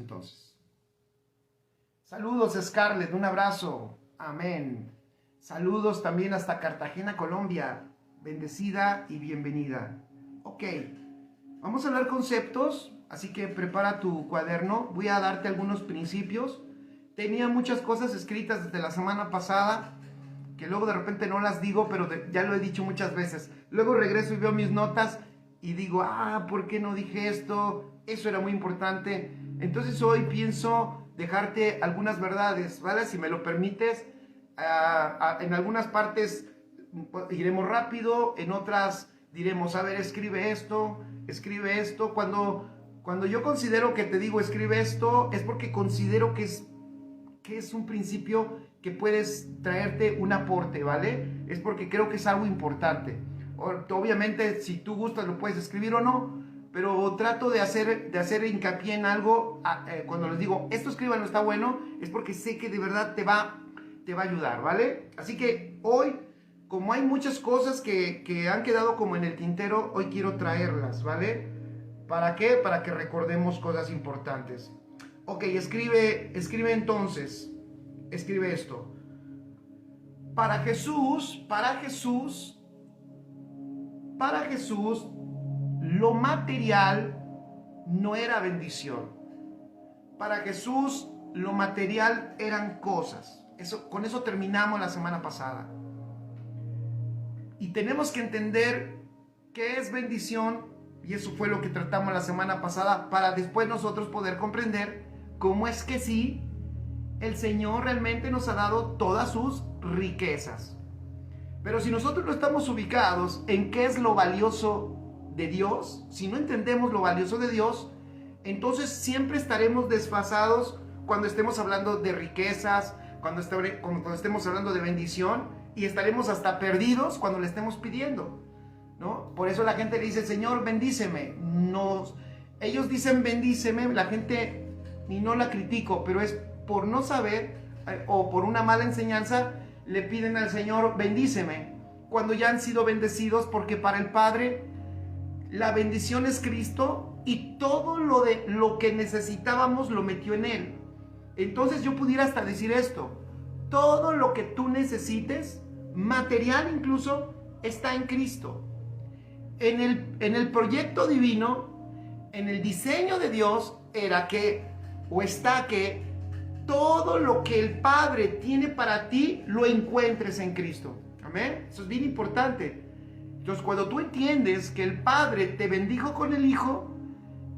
entonces. Saludos, Scarlett, un abrazo. Amén. Saludos también hasta Cartagena, Colombia. Bendecida y bienvenida. Ok, vamos a hablar conceptos, así que prepara tu cuaderno. Voy a darte algunos principios. Tenía muchas cosas escritas desde la semana pasada, que luego de repente no las digo, pero ya lo he dicho muchas veces. Luego regreso y veo mis notas y digo, ¿por qué no dije esto? Eso era muy importante. Entonces hoy pienso dejarte algunas verdades, ¿vale? Si me lo permites, en algunas partes iremos rápido, en otras diremos, a ver, escribe esto. Cuando yo considero que te digo escribe esto, es porque considero que es un principio que puedes traerte un aporte, ¿vale? Es porque creo que es algo importante. Obviamente, si tú gustas, lo puedes escribir o no, pero trato de hacer hincapié en algo. Cuando les digo, esto escríbanlo, está bueno, es porque sé que de verdad te va a ayudar, ¿vale? Así que hoy, como hay muchas cosas que han quedado como en el tintero, hoy quiero traerlas, ¿vale? ¿Para qué? Para que recordemos cosas importantes. Ok, escribe entonces, escribe esto. Para Jesús, lo material no era bendición. Para Jesús, lo material eran cosas. Con eso terminamos la semana pasada. Y tenemos que entender qué es bendición, y eso fue lo que tratamos la semana pasada, para después nosotros poder comprender cómo es que sí, el Señor realmente nos ha dado todas sus riquezas. Pero si nosotros no estamos ubicados en qué es lo valioso de Dios, si no entendemos lo valioso de Dios, entonces siempre estaremos desfasados cuando estemos hablando de riquezas, cuando estemos hablando de bendición, y estaremos hasta perdidos cuando le estemos pidiendo, ¿no? Por eso la gente le dice, Señor, bendíceme. Ellos dicen bendíceme, la gente, y no la critico, pero es por no saber o por una mala enseñanza, le piden al Señor, bendíceme, cuando ya han sido bendecidos, porque para el Padre la bendición es Cristo y todo lo que necesitábamos lo metió en Él. Entonces yo pudiera hasta decir esto, todo lo que tú necesites, material incluso, está en Cristo. En el proyecto divino, en el diseño de Dios, está que todo lo que el Padre tiene para ti, lo encuentres en Cristo. Amén. Eso es bien importante. Entonces, cuando tú entiendes que el Padre te bendijo con el Hijo,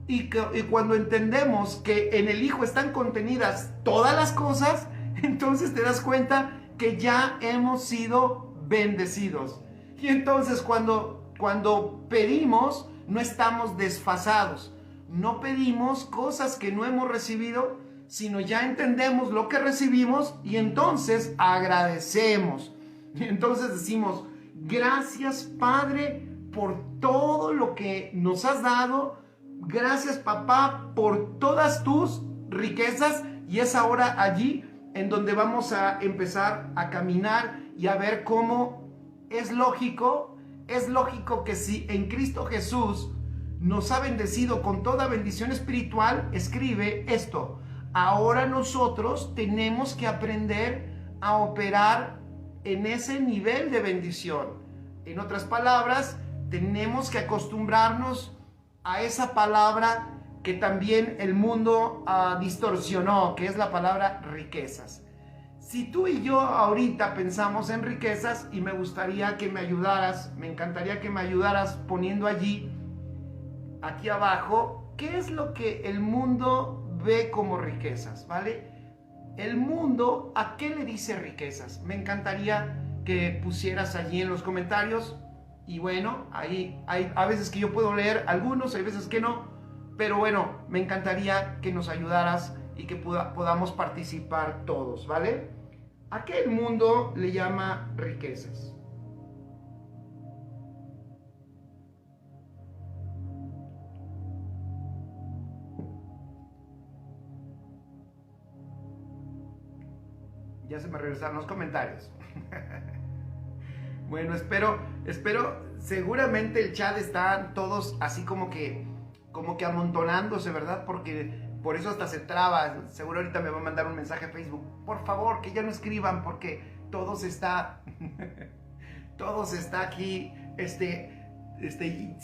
y cuando entendemos que en el Hijo están contenidas todas las cosas, entonces te das cuenta que ya hemos sido bendecidos. Y entonces cuando pedimos, no estamos desfasados. No pedimos cosas que no hemos recibido, sino ya entendemos lo que recibimos y entonces agradecemos. Y entonces decimos, gracias Padre por todo lo que nos has dado. Gracias Papá por todas tus riquezas. Y es ahora allí en donde vamos a empezar a caminar y a ver cómo es lógico que si en Cristo Jesús nos ha bendecido con toda bendición espiritual, escribe esto, ahora nosotros tenemos que aprender a operar en ese nivel de bendición. En otras palabras, tenemos que acostumbrarnos a esa palabra que también el mundo distorsionó, que es la palabra riquezas. Si tú y yo ahorita pensamos en riquezas, y me encantaría que me ayudaras poniendo aquí abajo, ¿qué es lo que el mundo ve como riquezas? ¿Vale? El mundo, ¿a qué le dice riquezas? Me encantaría que pusieras allí en los comentarios. Y bueno, ahí hay a veces que yo puedo leer algunos, hay veces que no. Pero bueno, me encantaría que nos ayudaras y que podamos participar todos, ¿vale? ¿A qué el mundo le llama riquezas? Ya se me regresaron los comentarios. Bueno, espero, seguramente el chat están todos así como que amontonándose, ¿verdad? Porque Por eso hasta se traba. Seguro ahorita me va a mandar un mensaje a Facebook. Por favor, que ya no escriban porque todo se está aquí, se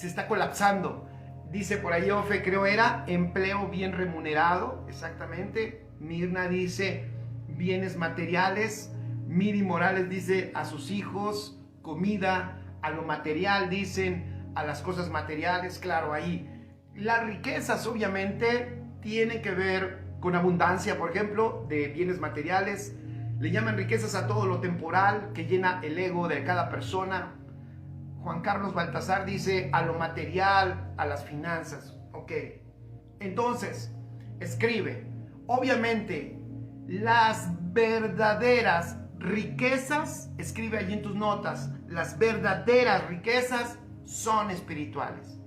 está colapsando. Dice por ahí Ofe, creo era empleo bien remunerado, exactamente. Mirna dice bienes materiales. Miri Morales dice a sus hijos, comida, a lo material, dicen a las cosas materiales. Claro, ahí las riquezas obviamente tienen que ver con abundancia, por ejemplo, de bienes materiales. Le llaman riquezas a todo lo temporal que llena el ego de cada persona. Juan Carlos Baltasar dice a lo material, a las finanzas. Ok, entonces, escribe. Obviamente, las verdaderas riquezas, escribe allí en tus notas, las verdaderas riquezas son espirituales.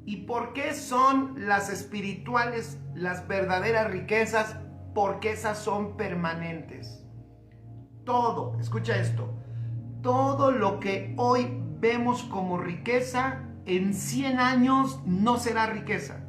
¿Y por qué son las espirituales las verdaderas riquezas? Porque esas son permanentes. Todo, escucha esto, todo lo que hoy vemos como riqueza, en 100 años no será riqueza.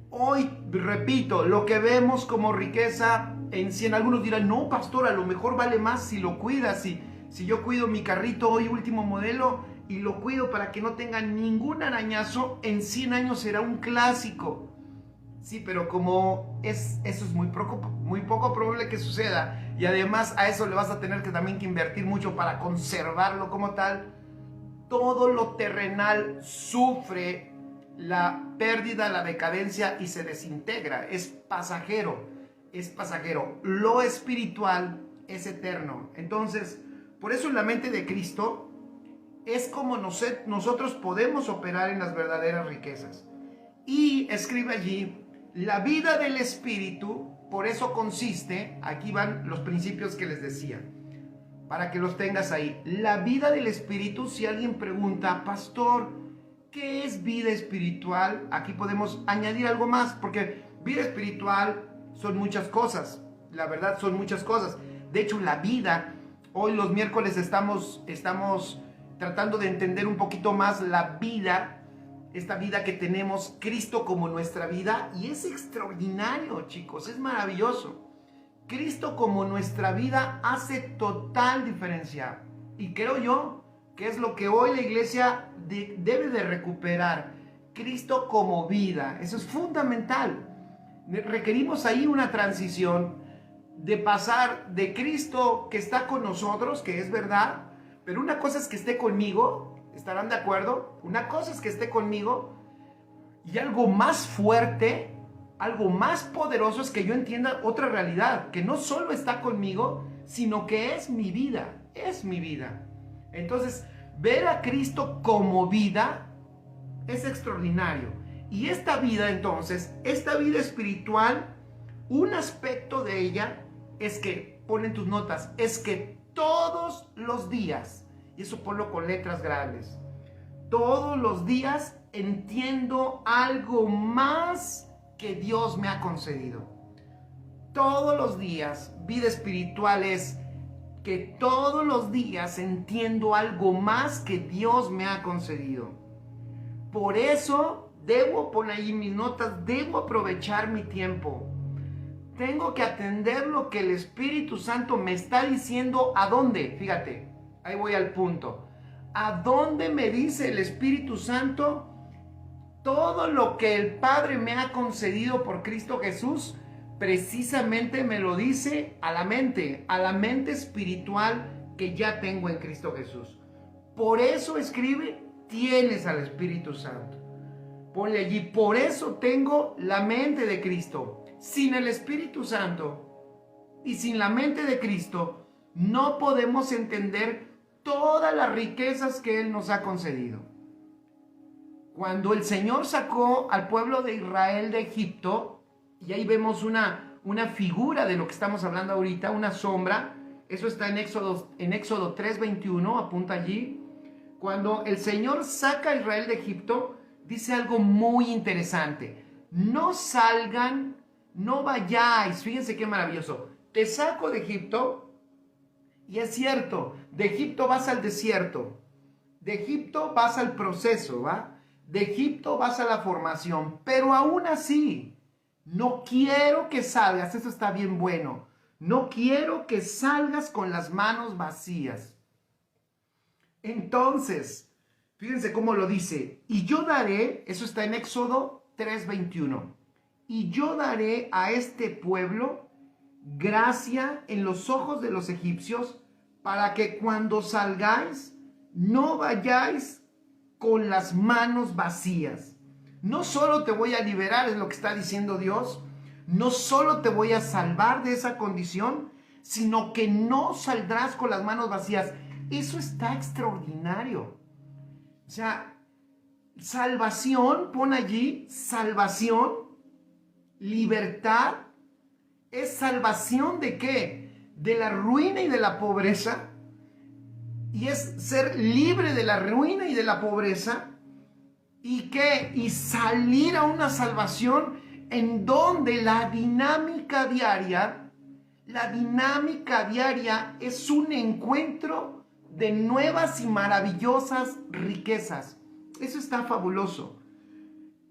Hoy, repito, lo que vemos como riqueza, en 100, algunos dirán, no, pastor, a lo mejor vale más si lo cuidas, si yo cuido mi carrito hoy último modelo y lo cuido para que no tenga ningún arañazo, en 100 años será un clásico. Sí, pero como eso es muy poco probable que suceda, y además a eso le vas a tener que también que invertir mucho para conservarlo como tal, todo lo terrenal sufre la pérdida, la decadencia y se desintegra. Es pasajero, es pasajero. Lo espiritual es eterno. Entonces, por eso en la mente de Cristo es como nosotros podemos operar en las verdaderas riquezas. Y escribe allí, la vida del Espíritu, por eso consiste, aquí van los principios que les decía, para que los tengas ahí. La vida del Espíritu, si alguien pregunta, pastor, ¿qué es vida espiritual? Aquí podemos añadir algo más, porque vida espiritual son muchas cosas, la verdad son muchas cosas. De hecho, la vida, hoy los miércoles estamos tratando de entender un poquito más la vida, esta vida que tenemos, Cristo como nuestra vida, y es extraordinario, chicos, es maravilloso. Cristo como nuestra vida hace total diferencia, y creo yo que es lo que hoy la iglesia debe de recuperar, Cristo como vida. Eso es fundamental. Requerimos ahí una transición de pasar de Cristo que está con nosotros, que es verdad, pero una cosa es que esté conmigo, ¿estarán de acuerdo? Una cosa es que esté conmigo, y algo más fuerte, algo más poderoso es que yo entienda otra realidad, que no solo está conmigo, sino que es mi vida, es mi vida. Entonces, ver a Cristo como vida es extraordinario. Y esta vida, entonces, esta vida espiritual, un aspecto de ella es que, ponen tus notas, es que todos los días, y eso ponlo con letras grandes, todos los días entiendo algo más que Dios me ha concedido. Todos los días, vida espiritual es que todos los días entiendo algo más que Dios me ha concedido. Por eso debo poner ahí mis notas, debo aprovechar mi tiempo. Tengo que atender lo que el Espíritu Santo me está diciendo. ¿A dónde? Fíjate, ahí voy al punto. ¿A dónde me dice el Espíritu Santo? Todo lo que el Padre me ha concedido por Cristo Jesús, precisamente me lo dice a la mente espiritual que ya tengo en Cristo Jesús. Por eso escribe, tienes al Espíritu Santo. Ponle allí, por eso tengo la mente de Cristo. Sin el Espíritu Santo y sin la mente de Cristo, no podemos entender todas las riquezas que Él nos ha concedido. Cuando el Señor sacó al pueblo de Israel de Egipto, y ahí vemos una figura de lo que estamos hablando ahorita, una sombra, eso está en Éxodo 3:21, apunta allí. Cuando el Señor saca a Israel de Egipto, dice algo muy interesante. No salgan, no vayáis, fíjense qué maravilloso. Te saco de Egipto, y es cierto, de Egipto vas al desierto, de Egipto vas al proceso, ¿va? De Egipto vas a la formación, pero aún así, no quiero que salgas, eso está bien bueno, no quiero que salgas con las manos vacías. Entonces, fíjense cómo lo dice, y yo daré, eso está en Éxodo 3:21, y yo daré a este pueblo gracia en los ojos de los egipcios, para que cuando salgáis, no vayáis con las manos vacías. No solo te voy a liberar, es lo que está diciendo Dios, no solo te voy a salvar de esa condición, sino que no saldrás con las manos vacías. Eso está extraordinario. O sea, salvación, pon allí, salvación, libertad. ¿Es salvación de qué? De la ruina y de la pobreza. Y es ser libre de la ruina y de la pobreza. ¿Y qué? Y salir a una salvación en donde la dinámica diaria es un encuentro de nuevas y maravillosas riquezas. Eso está fabuloso.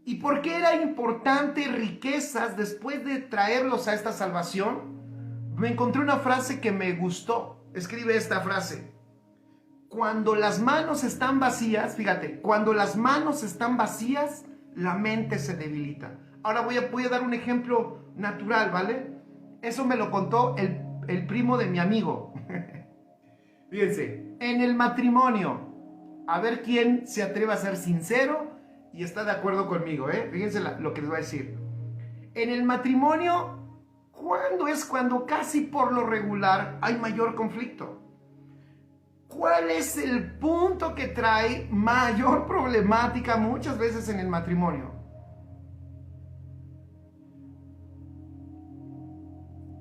¿Y por qué era importante riquezas después de traerlos a esta salvación? Me encontré una frase que me gustó. Escribe esta frase. Cuando las manos están vacías, fíjate, cuando las manos están vacías, la mente se debilita. Ahora voy a dar un ejemplo natural, ¿vale? Eso me lo contó el primo de mi amigo. Fíjense, en el matrimonio, a ver quién se atreve a ser sincero y está de acuerdo conmigo, ¿eh? Fíjense lo que les voy a decir. En el matrimonio, ¿cuándo es cuando casi por lo regular hay mayor conflicto? ¿Cuál es el punto que trae mayor problemática muchas veces en el matrimonio?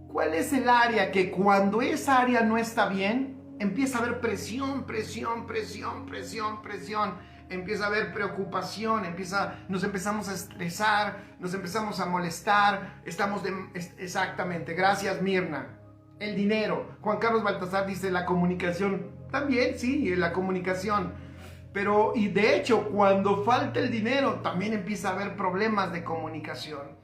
¿Cuál es el área que cuando esa área no está bien, empieza a haber presión? Empieza a haber preocupación, nos empezamos a estresar, nos empezamos a molestar, exactamente, gracias Mirna. El dinero, Juan Carlos Baltasar dice la comunicación, también sí, la comunicación, pero y de hecho cuando falta el dinero también empieza a haber problemas de comunicación.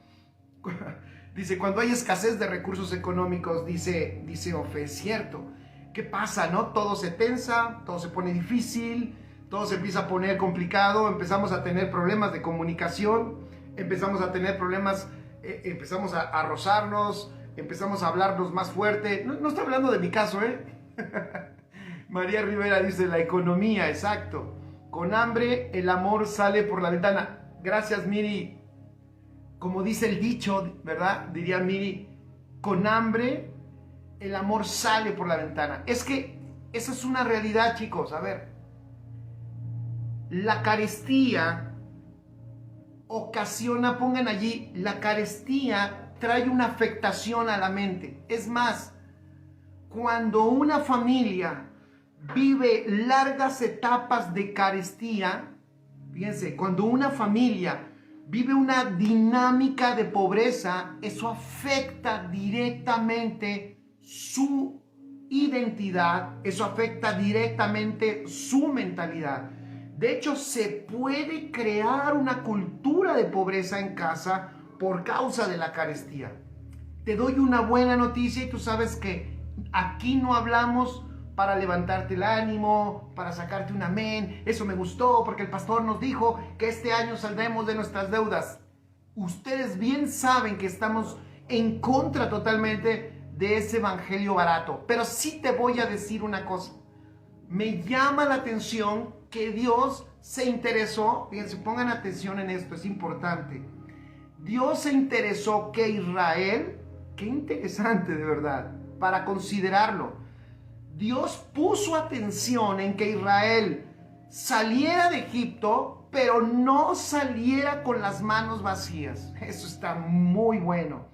Dice, cuando hay escasez de recursos económicos, dice Ofe, es cierto. ¿Qué pasa, no? Todo se tensa, todo se pone difícil, todo se empieza a poner complicado, empezamos a tener problemas de comunicación, empezamos a tener problemas, empezamos a rozarnos, empezamos a hablarnos más fuerte. No estoy hablando de mi caso, ¿eh? María Rivera dice, la economía, exacto. Con hambre el amor sale por la ventana. Gracias, Miri. Como dice el dicho, ¿verdad? Diría Miri, con hambre el amor sale por la ventana. Es que esa es una realidad, chicos. A ver, la carestía ocasiona, pongan allí, la carestía trae una afectación a la mente. Es más, cuando una familia vive largas etapas de carestía, fíjense, cuando una familia vive una dinámica de pobreza, eso afecta directamente su identidad, eso afecta directamente su mentalidad. De hecho, se puede crear una cultura de pobreza en casa por causa de la carestía. Te doy una buena noticia y tú sabes que aquí no hablamos para levantarte el ánimo, para sacarte un amén. Eso me gustó porque el pastor nos dijo que este año saldremos de nuestras deudas. Ustedes bien saben que estamos en contra totalmente de ese evangelio barato. Pero sí te voy a decir una cosa. Me llama la atención que Dios se interesó. Fíjense, pongan atención en esto, es importante. Dios se interesó que Israel, qué interesante de verdad, para considerarlo. Dios puso atención en que Israel saliera de Egipto, pero no saliera con las manos vacías. Eso está muy bueno.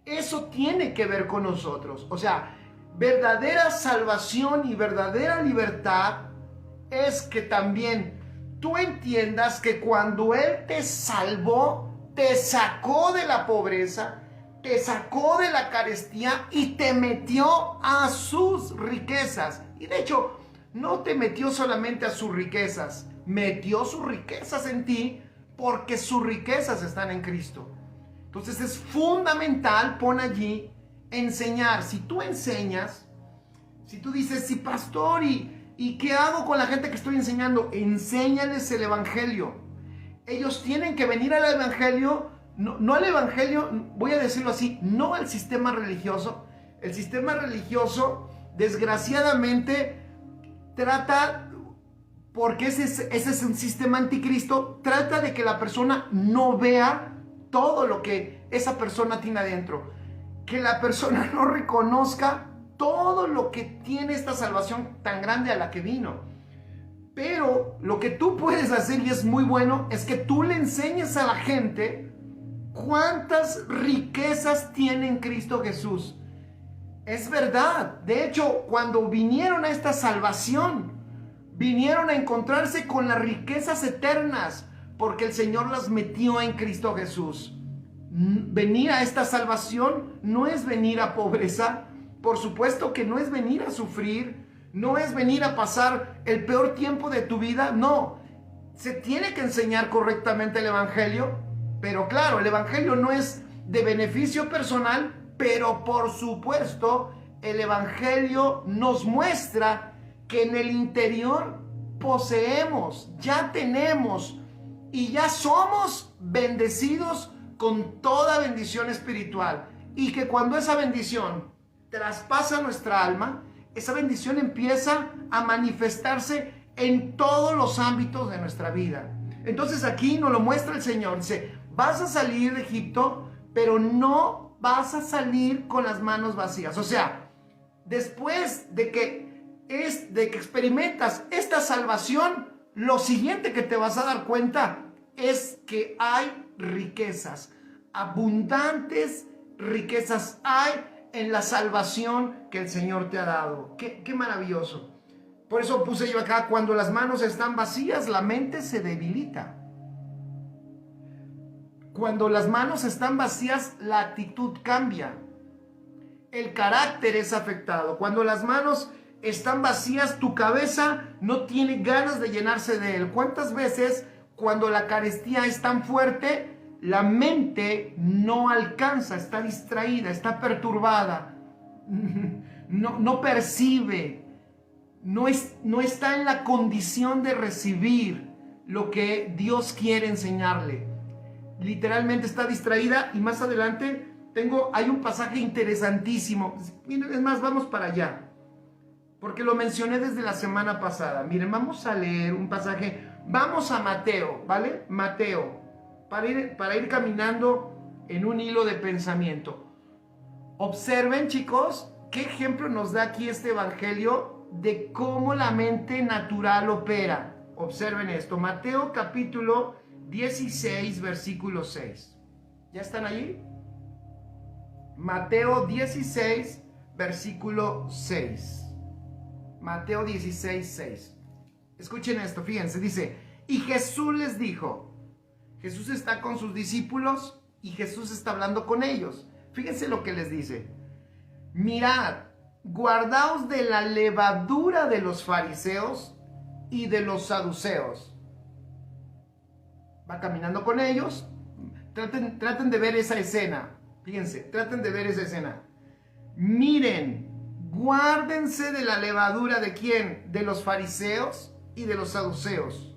Eso tiene que ver con nosotros. O sea, verdadera salvación y verdadera libertad es que también tú entiendas que cuando Él te salvó, te sacó de la pobreza, te sacó de la carestía y te metió a sus riquezas. Y de hecho, no te metió solamente a sus riquezas, metió sus riquezas en ti porque sus riquezas están en Cristo. Entonces es fundamental, pon allí, enseñar. Si tú enseñas, si tú dices, sí, pastor, ¿y qué hago con la gente que estoy enseñando? Enséñales el evangelio. Ellos tienen que venir al evangelio, no al evangelio, voy a decirlo así, no al sistema religioso. El sistema religioso, desgraciadamente, trata, porque ese es un sistema anticristo, trata de que la persona no vea todo lo que esa persona tiene adentro. Que la persona no reconozca todo lo que tiene esta salvación tan grande a la que vino. Pero lo que tú puedes hacer, y es muy bueno, es que tú le enseñes a la gente cuántas riquezas tiene en Cristo Jesús. Es verdad. De hecho, cuando vinieron a esta salvación, vinieron a encontrarse con las riquezas eternas, porque el Señor las metió en Cristo Jesús. Venir a esta salvación no es venir a pobreza, por supuesto que no es venir a sufrir, no es venir a pasar el peor tiempo de tu vida, no. Se tiene que enseñar correctamente el evangelio, pero claro, el evangelio no es de beneficio personal, pero por supuesto el evangelio nos muestra que en el interior poseemos, ya tenemos y ya somos bendecidos con toda bendición espiritual, y que cuando esa bendición traspasa nuestra alma, esa bendición empieza a manifestarse en todos los ámbitos de nuestra vida. Entonces aquí nos lo muestra el Señor. Dice, vas a salir de Egipto, pero no vas a salir con las manos vacías. O sea, después de que experimentas esta salvación, lo siguiente que te vas a dar cuenta es que hay riquezas, abundantes riquezas hay en la salvación que el Señor te ha dado. Qué maravilloso. Por eso puse yo acá, cuando las manos están vacías, la mente se debilita. Cuando las manos están vacías, la actitud cambia. El carácter es afectado. Cuando las manos están vacías, tu cabeza no tiene ganas de llenarse de él. ¿Cuántas veces cuando la carestía es tan fuerte, la mente no alcanza, está distraída, está perturbada, no percibe, no está en la condición de recibir lo que Dios quiere enseñarle? Literalmente está distraída. Y más adelante hay un pasaje interesantísimo. Miren, es más, vamos para allá, porque lo mencioné desde la semana pasada. Miren, vamos a leer un pasaje. Vamos a Mateo, ¿vale? Mateo, para ir caminando en un hilo de pensamiento. Observen, chicos, qué ejemplo nos da aquí este evangelio de cómo la mente natural opera. Observen esto, Mateo capítulo 16, versículo 6. ¿Ya están allí? Mateo 16, versículo 6. Mateo 16, 6. Escuchen esto, fíjense, dice, y Jesús les dijo. Jesús está con sus discípulos y Jesús está hablando con ellos. Fíjense lo que les dice. Mirad, guardaos de la levadura de los fariseos y de los saduceos. Va caminando con ellos. Traten de ver esa escena. Fíjense, traten de ver esa escena. Miren, guárdense de la levadura ¿de quién? De los fariseos y de los saduceos.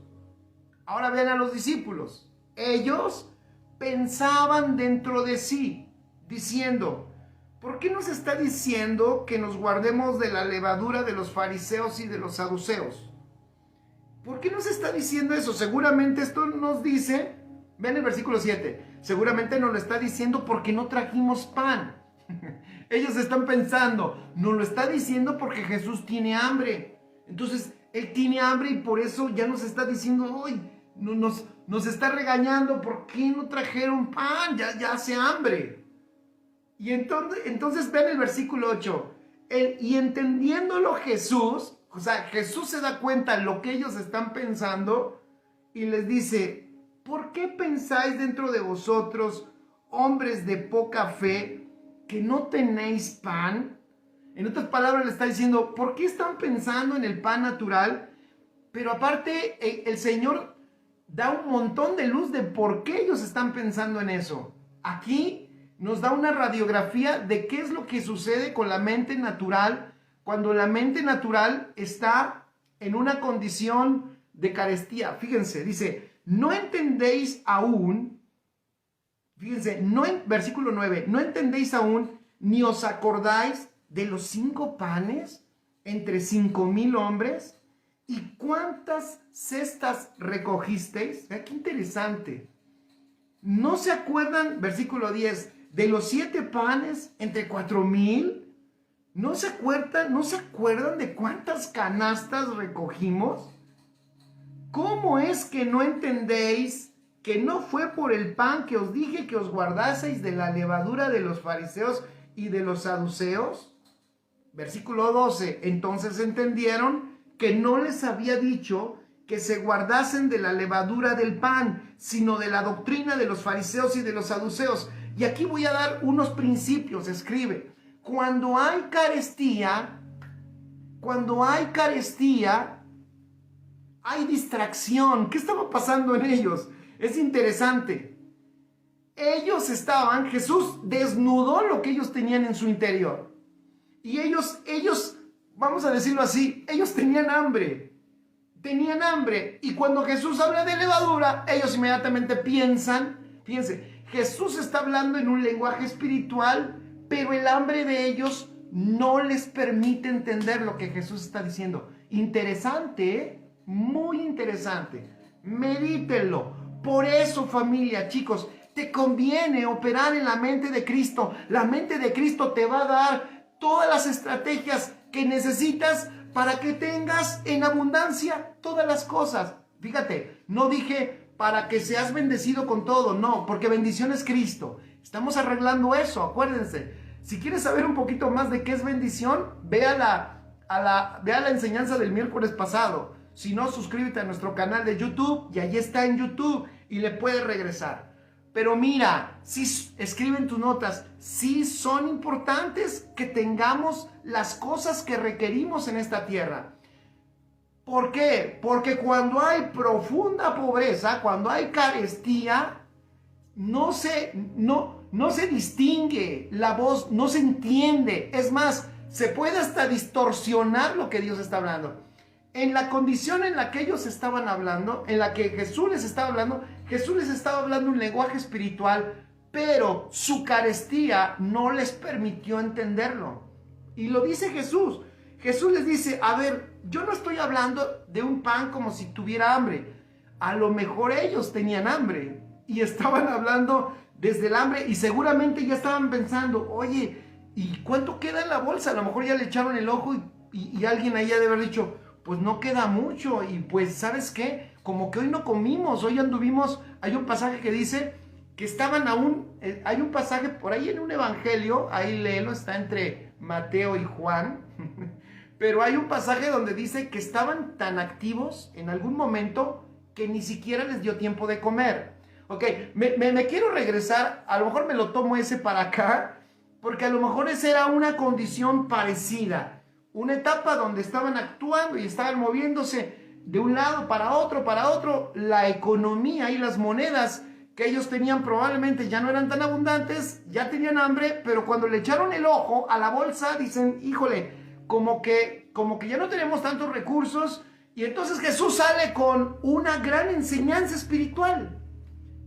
Ahora vean a los discípulos. Ellos pensaban dentro de sí, diciendo, ¿por qué nos está diciendo que nos guardemos de la levadura de los fariseos y de los saduceos? ¿Por qué nos está diciendo eso? Seguramente esto nos dice, ven el versículo 7, seguramente nos lo está diciendo porque no trajimos pan. Ellos están pensando, nos lo está diciendo porque Jesús tiene hambre. Entonces, Él tiene hambre y por eso ya nos está diciendo, hoy nos está regañando, ¿por qué no trajeron pan? Ya hace hambre. Y entonces ven el versículo 8. Y entendiéndolo Jesús, o sea, Jesús se da cuenta de lo que ellos están pensando y les dice, ¿por qué pensáis dentro de vosotros, hombres de poca fe, que no tenéis pan? En otras palabras le está diciendo, ¿por qué están pensando en el pan natural Pero aparte, el Señor da un montón de luz de por qué ellos están pensando en eso. Aquí nos da una radiografía de qué es lo que sucede con la mente natural cuando la mente natural está en una condición de carestía. Fíjense, dice, no entendéis aún, fíjense, versículo 9, no entendéis aún, ni os acordáis de los 5 panes entre 5,000 hombres. ¿Y cuántas cestas recogisteis? Qué interesante. ¿No se acuerdan, versículo 10, de los 7 panes entre 4,000? ¿No se acuerdan de cuántas canastas recogimos? ¿Cómo es que no entendéis que no fue por el pan que os dije que os guardaseis de la levadura de los fariseos y de los saduceos? Versículo 12, entonces entendieron que no les había dicho que se guardasen de la levadura del pan, sino de la doctrina de los fariseos y de los saduceos. Y aquí voy a dar unos principios, escribe. Cuando hay carestía, hay distracción. ¿Qué estaba pasando en ellos? Es interesante. Jesús desnudó lo que ellos tenían en su interior. Y ellos, vamos a decirlo así, ellos tenían hambre. Y cuando Jesús habla de levadura, ellos inmediatamente fíjense, Jesús está hablando en un lenguaje espiritual, pero el hambre de ellos no les permite entender lo que Jesús está diciendo. Interesante, ¿eh? Muy interesante. Medítenlo. Por eso, familia, chicos, te conviene operar en la mente de Cristo. La mente de Cristo te va a dar todas las estrategias que necesitas para que tengas en abundancia todas las cosas. Fíjate, no dije para que seas bendecido con todo, no, porque bendición es Cristo. Estamos arreglando eso, acuérdense. Si quieres saber un poquito más de qué es bendición, ve a la enseñanza del miércoles pasado. Si no, suscríbete a nuestro canal de YouTube y allí está en YouTube y le puedes regresar. Pero mira, si escriben tus notas, sí son importantes que tengamos las cosas que requerimos en esta tierra. ¿Por qué? Porque cuando hay profunda pobreza, cuando hay carestía, no se distingue la voz, no se entiende. Es más, se puede hasta distorsionar lo que Dios está hablando. En la condición en la que ellos estaban hablando, en la que Jesús les estaba hablando un lenguaje espiritual, pero su carestía no les permitió entenderlo. Y lo dice Jesús. Jesús les dice, a ver, yo no estoy hablando de un pan como si tuviera hambre. A lo mejor ellos tenían hambre y estaban hablando desde el hambre y seguramente ya estaban pensando, oye, ¿y cuánto queda en la bolsa? A lo mejor ya le echaron el ojo y alguien ahí ha de haber dicho, pues no queda mucho y pues, ¿sabes qué? Como que hoy no comimos, hoy anduvimos, hay un pasaje que dice que estaban aún, hay un pasaje por ahí en un evangelio, ahí léelo, está entre Mateo y Juan, pero hay un pasaje donde dice que estaban tan activos en algún momento que ni siquiera les dio tiempo de comer. Ok, me quiero regresar, a lo mejor me lo tomo ese para acá, porque a lo mejor esa era una condición parecida. Una etapa donde estaban actuando y estaban moviéndose de un lado para otro. La economía y las monedas que ellos tenían probablemente ya no eran tan abundantes, ya tenían hambre, pero cuando le echaron el ojo a la bolsa dicen, híjole, como que ya no tenemos tantos recursos. Y entonces Jesús sale con una gran enseñanza espiritual.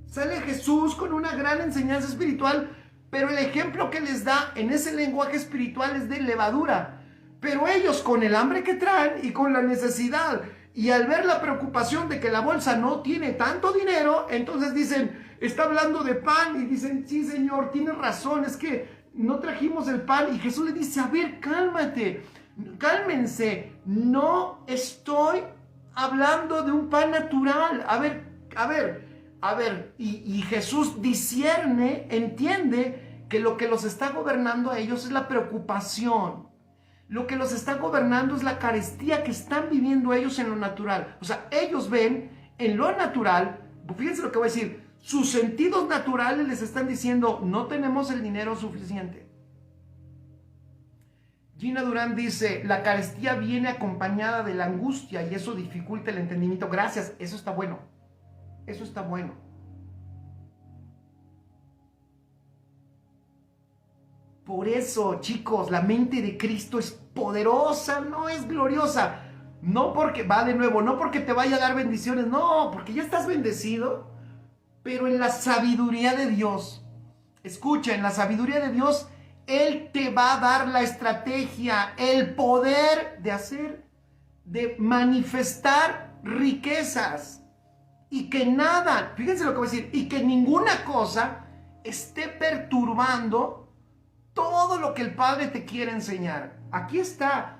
Sale Jesús con una gran enseñanza espiritual, pero el ejemplo que les da en ese lenguaje espiritual es de levadura. Pero ellos con el hambre que traen y con la necesidad y al ver la preocupación de que la bolsa no tiene tanto dinero, entonces dicen, está hablando de pan y dicen, sí Señor, tienes razón, es que no trajimos el pan. Y Jesús le dice, a ver, cálmense, no estoy hablando de un pan natural. A ver, y Jesús discierne, entiende que lo que los está gobernando a ellos es la preocupación. Lo que los está gobernando es la carestía que están viviendo ellos en lo natural. O sea, ellos ven en lo natural, fíjense lo que voy a decir, sus sentidos naturales les están diciendo, no tenemos el dinero suficiente. Gina Durán dice, la carestía viene acompañada de la angustia y eso dificulta el entendimiento. Gracias, eso está bueno. Eso está bueno. Por eso, chicos, la mente de Cristo es poderosa, no es gloriosa. No porque, va de nuevo, no porque te vaya a dar bendiciones, no, porque ya estás bendecido, pero en la sabiduría de Dios. Escucha, en la sabiduría de Dios, Él te va a dar la estrategia, el poder de hacer, de manifestar riquezas. Y que nada, fíjense lo que voy a decir, y que ninguna cosa esté perturbando todo lo que el Padre te quiere enseñar. Aquí está.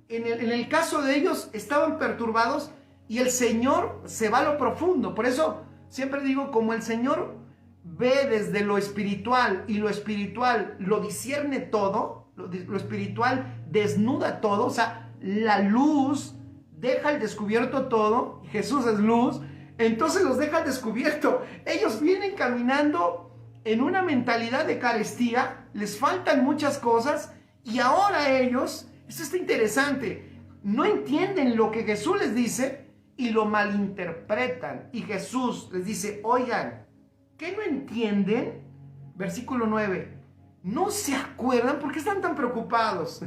En el caso de ellos estaban perturbados y el Señor se va a lo profundo. Por eso siempre digo, como el Señor ve desde lo espiritual y lo espiritual lo discierne todo, lo espiritual desnuda todo, o sea, la luz deja al descubierto todo, Jesús es luz, entonces los deja al descubierto. Ellos vienen caminando en una mentalidad de carestía, les faltan muchas cosas y ahora ellos, esto está interesante, no entienden lo que Jesús les dice y lo malinterpretan. Y Jesús les dice, oigan, ¿qué no entienden? Versículo 9, ¿no se acuerdan? ¿Por qué están tan preocupados?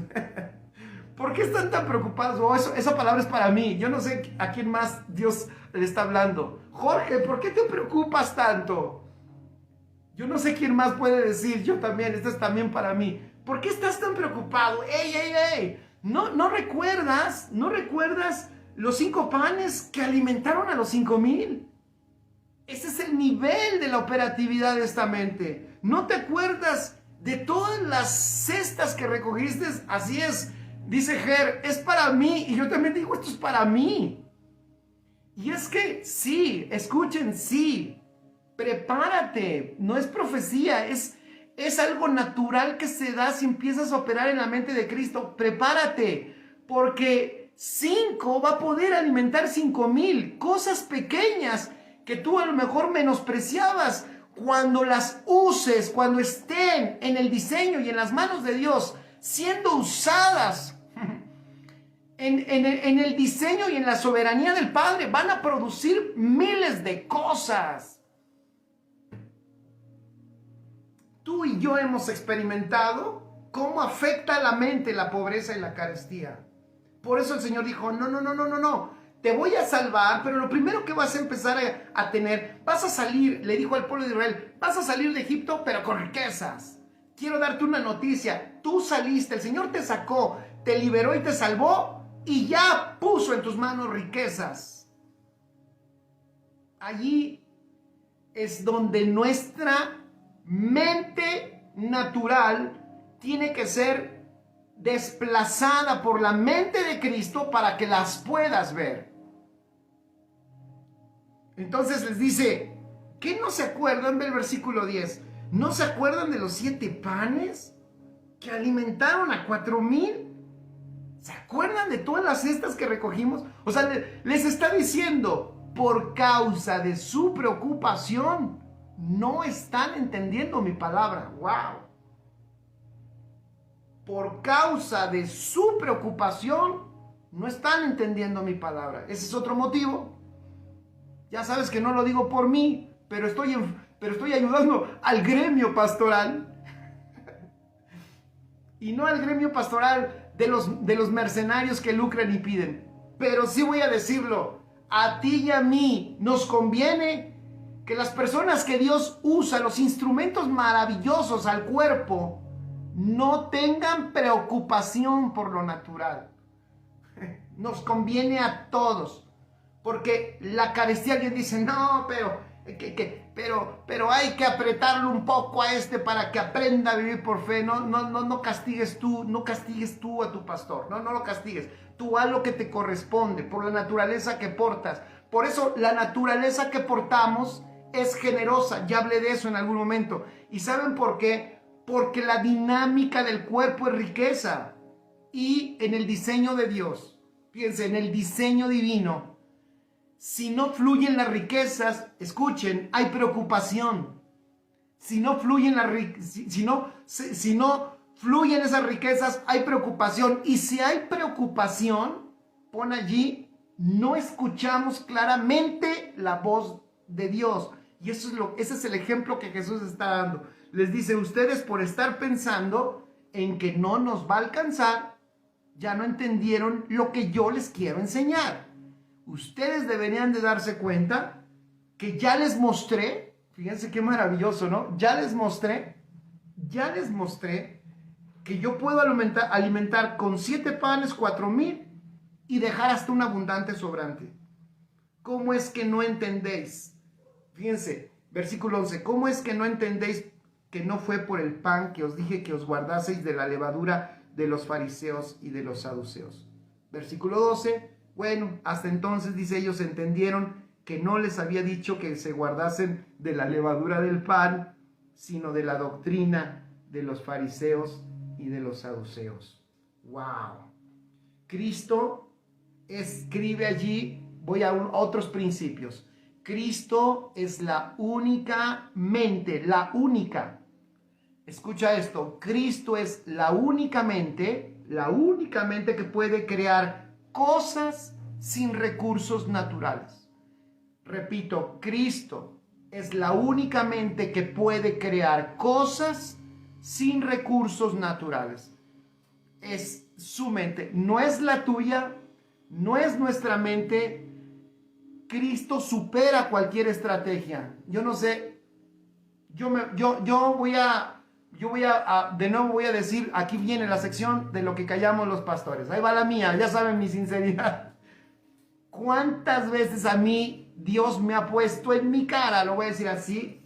¿Por qué están tan preocupados? Oh, esa palabra es para mí. Yo no sé a quién más Dios le está hablando. Jorge, ¿por qué te preocupas tanto? Yo no sé quién más puede decir, yo también, esto es también para mí. ¿Por qué estás tan preocupado? ¡Ey, ey, ey! ¿No recuerdas los 5 panes que alimentaron a los 5,000? Ese es el nivel de la operatividad de esta mente. ¿No te acuerdas de todas las cestas que recogiste? Así es, dice Ger, es para mí. Y yo también digo, esto es para mí. Y es que sí, escuchen, sí, prepárate. No es profecía, es algo natural que se da si empiezas a operar en la mente de Cristo. Prepárate, porque 5 va a poder alimentar 5,000. Cosas pequeñas que tú a lo mejor menospreciabas, cuando las uses, cuando estén en el diseño y en las manos de Dios, siendo usadas en el diseño y en la soberanía del Padre, van a producir miles de cosas. Tú y yo hemos experimentado cómo afecta a la mente la pobreza y la carestía. Por eso el Señor dijo, no. Te voy a salvar, pero lo primero que vas a empezar a tener, vas a salir, le dijo al pueblo de Israel, vas a salir de Egipto, pero con riquezas. Quiero darte una noticia, tú saliste, el Señor te sacó, te liberó y te salvó, y ya puso en tus manos riquezas. Allí es donde nuestra mente natural tiene que ser desplazada por la mente de Cristo para que las puedas ver. Entonces les dice, ¿qué no se acuerdan del versículo 10? ¿No se acuerdan de los 7 panes que alimentaron a 4,000? ¿Se acuerdan de todas las cestas que recogimos? O sea, les está diciendo, por causa de su preocupación, no están entendiendo mi palabra. ¡Wow! Por causa de su preocupación, no están entendiendo mi palabra. Ese es otro motivo. Ya sabes que no lo digo por mí, pero estoy ayudando al gremio pastoral. Y no al gremio pastoral de los mercenarios que lucran y piden. Pero sí voy a decirlo, a ti y a mí nos conviene que las personas que Dios usa, los instrumentos maravillosos al cuerpo, no tengan preocupación por lo natural. Nos conviene a todos. Porque la carestía, alguien dice, no, pero hay que apretarlo un poco a para que aprenda a vivir por fe. No castigues tú a tu pastor. No lo castigues. Tú haz lo que te corresponde por la naturaleza que portas. Por eso la naturaleza que portamos es generosa. Ya hablé de eso en algún momento. ¿Y saben por qué? Porque la dinámica del cuerpo es riqueza. Y en el diseño de Dios, fíjense, en el diseño divino, si no fluyen las riquezas, escuchen, hay preocupación. Si no fluyen las riquezas, si no fluyen esas riquezas, hay preocupación. Y si hay preocupación, pon allí, no escuchamos claramente la voz de Dios. Y ese es el ejemplo que Jesús está dando. Les dice, ustedes por estar pensando en que no nos va a alcanzar, ya no entendieron lo que yo les quiero enseñar. Ustedes deberían de darse cuenta que ya les mostré, fíjense qué maravilloso, ¿no? Ya les mostré que yo puedo alimentar con 7 panes 4,000 y dejar hasta un abundante sobrante. ¿Cómo es que no entendéis? Fíjense, versículo 11, ¿cómo es que no entendéis que no fue por el pan que os dije que os guardaseis de la levadura de los fariseos y de los saduceos? Versículo 12, bueno, hasta entonces, dice, ellos entendieron que no les había dicho que se guardasen de la levadura del pan, sino de la doctrina de los fariseos y de los saduceos. ¡Wow! Cristo escribe allí, voy a otros principios. Cristo es la única mente, escucha esto, Cristo es la única mente que puede crear cosas sin recursos naturales. Repito, Cristo es la única mente que puede crear cosas sin recursos naturales. Es su mente, no es la tuya, no es nuestra mente. Cristo supera cualquier estrategia. Yo no sé, de nuevo voy a decir, aquí viene la sección de lo que callamos los pastores. Ahí va la mía, ya saben mi sinceridad. ¿Cuántas veces a mí Dios me ha puesto en mi cara, lo voy a decir así,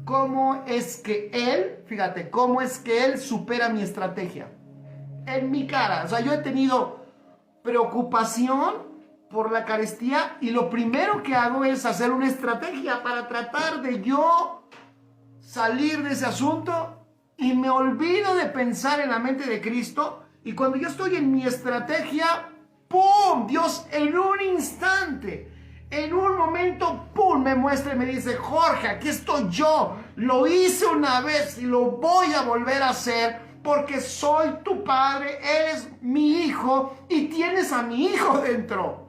cómo es que Él supera mi estrategia? En mi cara. O sea, yo he tenido preocupación por la carestía y lo primero que hago es hacer una estrategia para tratar de yo salir de ese asunto y me olvido de pensar en la mente de Cristo. Y cuando yo estoy en mi estrategia, ¡pum! Dios en un instante, en un momento, ¡pum! Me muestra y me dice, Jorge, aquí estoy yo. Lo hice una vez y lo voy a volver a hacer porque soy tu padre, eres mi hijo y tienes a mi hijo dentro.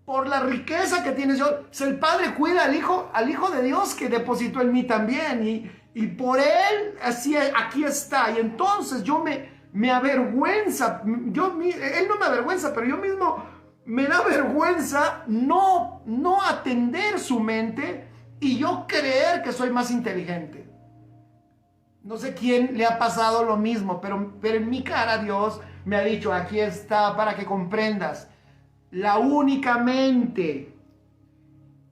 Por la riqueza que tienes yo, el padre cuida al hijo de Dios que depositó en mí también y por él, así aquí está. Y entonces yo me avergüenza, él no me avergüenza, pero yo mismo me da vergüenza no atender su mente y yo creer que soy más inteligente. No sé quién le ha pasado lo mismo, pero en mi cara Dios me ha dicho, aquí está para que comprendas. La única mente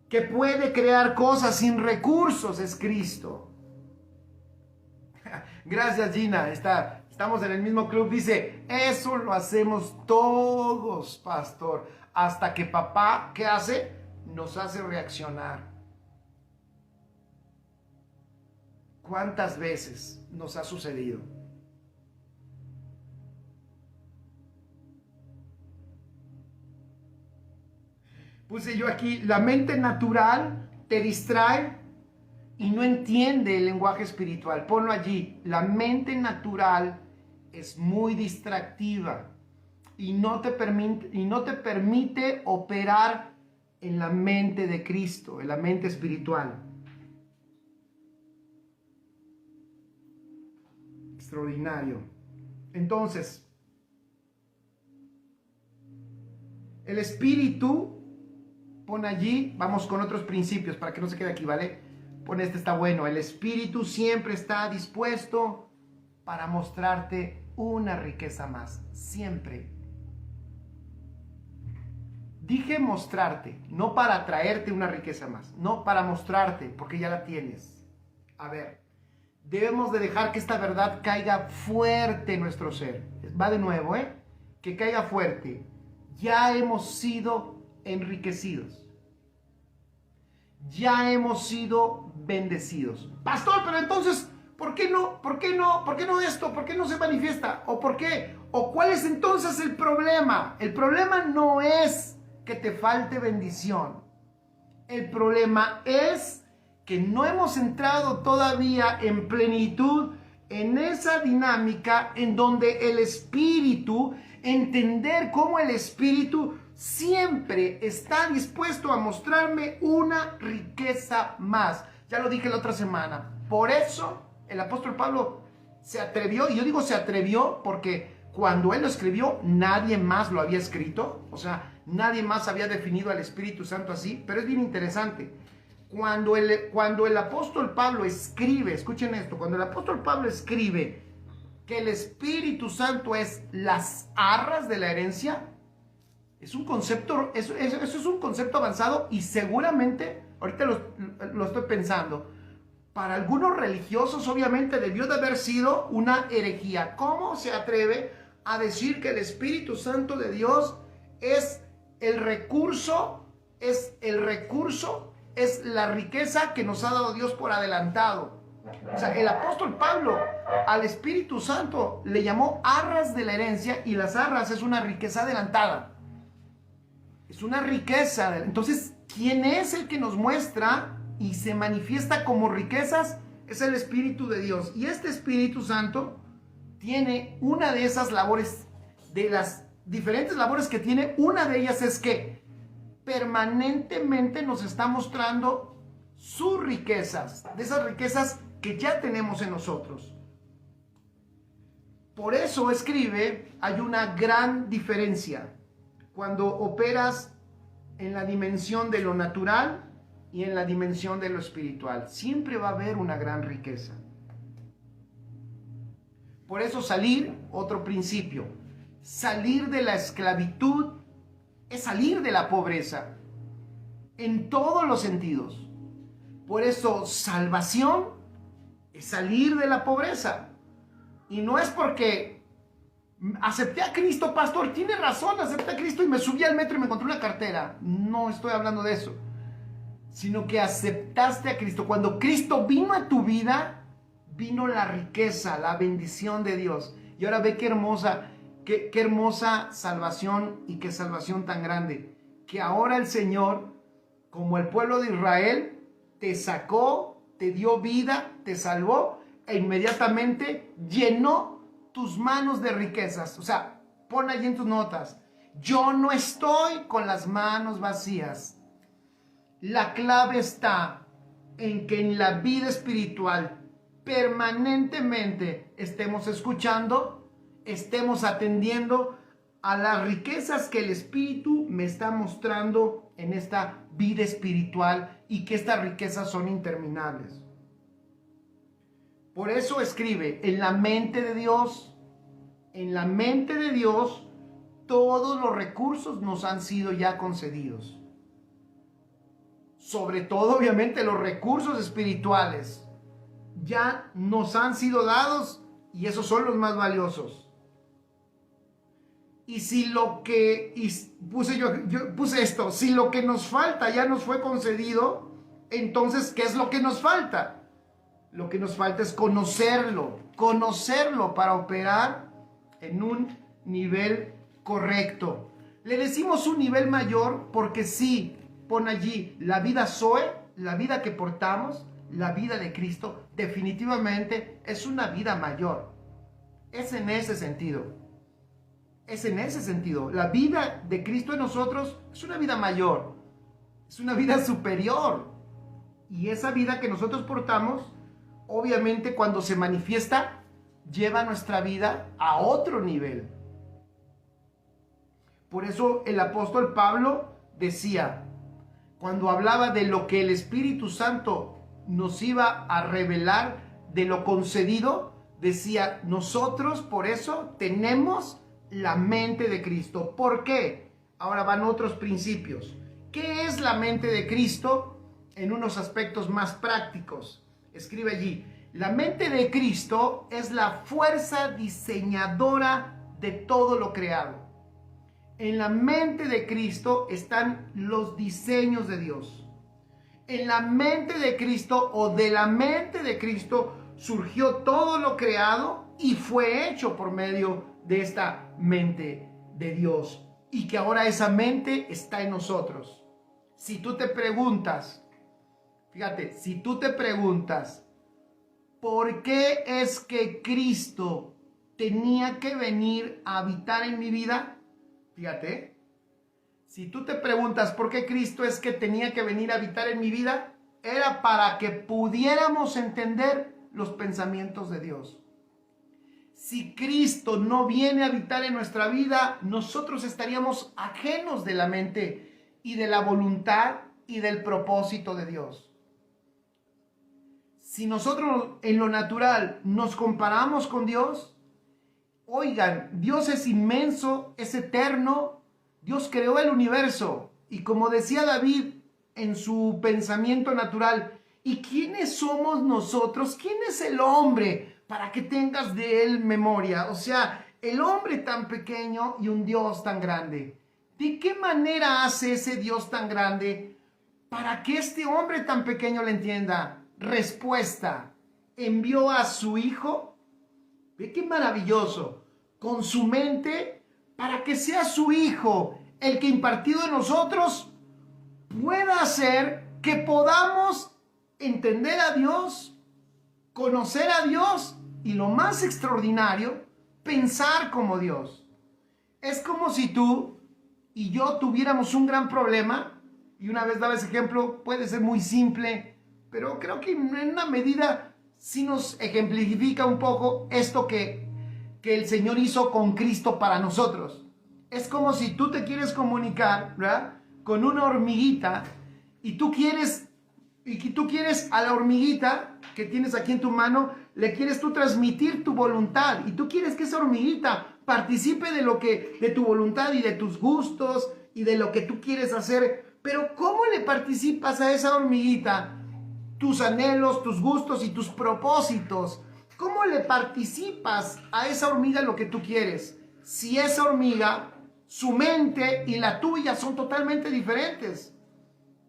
que puede crear cosas sin recursos es Cristo. Gracias, Gina. Estamos en el mismo club. Dice, eso lo hacemos todos, pastor. Hasta que papá, ¿qué hace? Nos hace reaccionar. ¿Cuántas veces nos ha sucedido? Puse yo aquí, la mente natural te distrae y no entiende el lenguaje espiritual. Ponlo allí, la mente natural es muy distractiva y no te permite operar en la mente de Cristo, en la mente espiritual. Extraordinario. Entonces, el espíritu, pon allí, vamos con otros principios para que no se quede aquí, ¿vale? Pon está bueno. El espíritu siempre está dispuesto para mostrarte una riqueza más. Siempre. Dije mostrarte, no para traerte una riqueza más, no para mostrarte, porque ya la tienes. A ver, debemos de dejar que esta verdad caiga fuerte en nuestro ser. Va de nuevo, que caiga fuerte. Ya hemos sido enriquecidos. Ya hemos sido bendecidos. Pastor, pero entonces, ¿por qué no esto? ¿Por qué no se manifiesta? ¿O por qué? ¿O cuál es entonces el problema? El problema no es que te falte bendición. El problema es que no hemos entrado todavía en plenitud en esa dinámica en donde el Espíritu, entender cómo el Espíritu siempre está dispuesto a mostrarme una riqueza más. Ya lo dije la otra semana. Por eso el apóstol Pablo se atrevió, y yo digo se atrevió porque cuando él lo escribió nadie más lo había escrito, o sea, nadie más había definido al Espíritu Santo así, pero es bien interesante. Cuando el apóstol Pablo escribe, escuchen esto, cuando el apóstol Pablo escribe que el Espíritu Santo es las arras de la herencia, es un concepto, eso es un concepto avanzado y seguramente, ahorita lo estoy pensando, para algunos religiosos obviamente debió de haber sido una herejía. ¿Cómo se atreve a decir que el Espíritu Santo de Dios es el recurso, es la riqueza que nos ha dado Dios por adelantado? O sea, el apóstol Pablo al Espíritu Santo le llamó arras de la herencia, y las arras es una riqueza adelantada. Es una riqueza. Entonces, ¿quién es el que nos muestra y se manifiesta como riquezas? Es el Espíritu de Dios. Y este Espíritu Santo tiene una de esas labores, de las diferentes labores que tiene, una de ellas es que permanentemente nos está mostrando sus riquezas, de esas riquezas que ya tenemos en nosotros. Por eso escribe, hay una gran diferencia cuando operas en la dimensión de lo natural y en la dimensión de lo espiritual. Siempre va a haber una gran riqueza. Por eso salir, otro principio, salir de la esclavitud es salir de la pobreza en todos los sentidos. Por eso salvación es salir de la pobreza. Y no es porque acepté a Cristo, pastor, tiene razón, acepté a Cristo y me subí al metro y me encontré una cartera. No estoy hablando de eso, sino que aceptaste a Cristo. Cuando Cristo vino a tu vida, vino la riqueza, la bendición de Dios. Y ahora ve qué hermosa salvación, y qué salvación tan grande. Que ahora el Señor, como el pueblo de Israel, te sacó, te dio vida, te salvó e inmediatamente llenó tus manos de riquezas. O sea, pon allí en tus notas: yo no estoy con las manos vacías. La clave está en que en la vida espiritual permanentemente estemos escuchando, estemos atendiendo a las riquezas que el Espíritu me está mostrando en esta vida espiritual, y que estas riquezas son interminables. Por eso escribe, en la mente de Dios, todos los recursos nos han sido ya concedidos. Sobre todo, obviamente, los recursos espirituales ya nos han sido dados, y esos son los más valiosos. Y si lo que, yo puse esto, si lo que nos falta ya nos fue concedido, entonces, ¿qué es lo que nos falta? Lo que nos falta es conocerlo para operar en un nivel correcto. Le decimos un nivel mayor porque sí, pon allí la vida Zoe, la vida que portamos, la vida de Cristo, definitivamente es una vida mayor. Es en ese sentido. La vida de Cristo en nosotros es una vida mayor, es una vida superior. Y esa vida que nosotros portamos, obviamente cuando se manifiesta, lleva nuestra vida a otro nivel. Por eso el apóstol Pablo decía, cuando hablaba de lo que el Espíritu Santo nos iba a revelar, de lo concedido, decía, nosotros por eso tenemos la mente de Cristo. ¿Por qué? Ahora van otros principios. ¿Qué es la mente de Cristo? En unos aspectos más prácticos. Escribe allí, la mente de Cristo es la fuerza diseñadora de todo lo creado. En la mente de Cristo están los diseños de Dios. En la mente de Cristo, o de la mente de Cristo, surgió todo lo creado y fue hecho por medio de esta mente de Dios, y que ahora esa mente está en nosotros. Si tú te preguntas, fíjate, si tú te preguntas ¿por qué es que Cristo tenía que venir a habitar en mi vida? Fíjate, si tú te preguntas por qué Cristo es que tenía que venir a habitar en mi vida, era para que pudiéramos entender los pensamientos de Dios. Si Cristo no viene a habitar en nuestra vida, nosotros estaríamos ajenos de la mente y de la voluntad y del propósito de Dios. Si nosotros en lo natural nos comparamos con Dios, oigan, Dios es inmenso, es eterno, Dios creó el universo. Y como decía David en su pensamiento natural, ¿y quiénes somos nosotros? ¿Quién es el hombre para que tengas de él memoria? O sea, el hombre tan pequeño y un Dios tan grande. ¿De qué manera hace ese Dios tan grande para que este hombre tan pequeño le entienda? Respuesta, envió a su hijo, ve qué maravilloso, con su mente, para que sea su hijo el que impartido en nosotros pueda hacer que podamos entender a Dios, conocer a Dios y lo más extraordinario, pensar como Dios. Es como si tú y yo tuviéramos un gran problema, y una vez daba ese ejemplo, puede ser muy simple, pero creo que en una medida sí nos ejemplifica un poco esto que el Señor hizo con Cristo para nosotros. Es como si tú te quieres comunicar, ¿verdad?, con una hormiguita y tú quieres a la hormiguita que tienes aquí en tu mano, le quieres tú transmitir tu voluntad y tú quieres que esa hormiguita participe de tu voluntad y de tus gustos y de lo que tú quieres hacer. Pero ¿cómo le participas a esa hormiguita tus anhelos, tus gustos y tus propósitos? ¿Cómo le participas a esa hormiga lo que tú quieres? Si esa hormiga, su mente y la tuya son totalmente diferentes.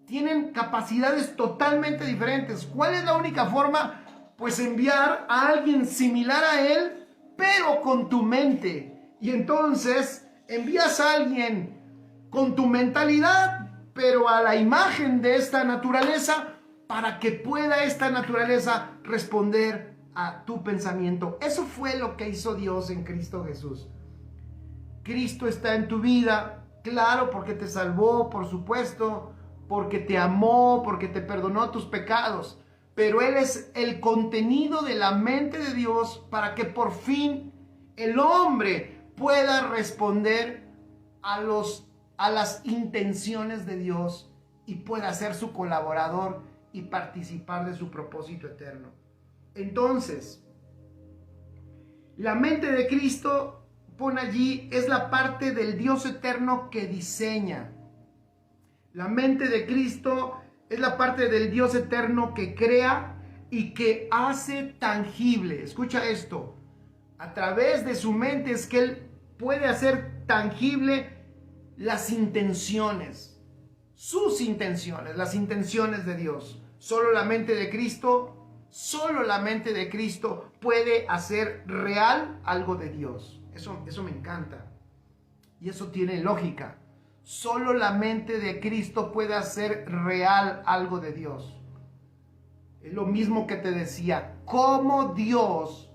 Tienen capacidades totalmente diferentes. ¿Cuál es la única forma? Pues enviar a alguien similar a él, pero con tu mente. Y entonces envías a alguien con tu mentalidad, pero a la imagen de esta naturaleza, para que pueda esta naturaleza responder a tu pensamiento. Eso fue lo que hizo Dios en Cristo Jesús. Cristo está en tu vida, claro, porque te salvó, por supuesto, porque te amó, porque te perdonó tus pecados, pero Él es el contenido de la mente de Dios para que por fin el hombre pueda responder a las intenciones de Dios y pueda ser su colaborador y participar de su propósito eterno. Entonces, la mente de Cristo, pone allí, es la parte del Dios eterno que diseña. La mente de Cristo es la parte del Dios eterno que crea y que hace tangible. Escucha esto. A través de su mente es que Él puede hacer tangible las intenciones, sus intenciones, las intenciones de Dios. Solo la mente de Cristo puede hacer real algo de Dios. Eso me encanta. Y eso tiene lógica. Solo la mente de Cristo puede hacer real algo de Dios. Es lo mismo que te decía. ¿Cómo Dios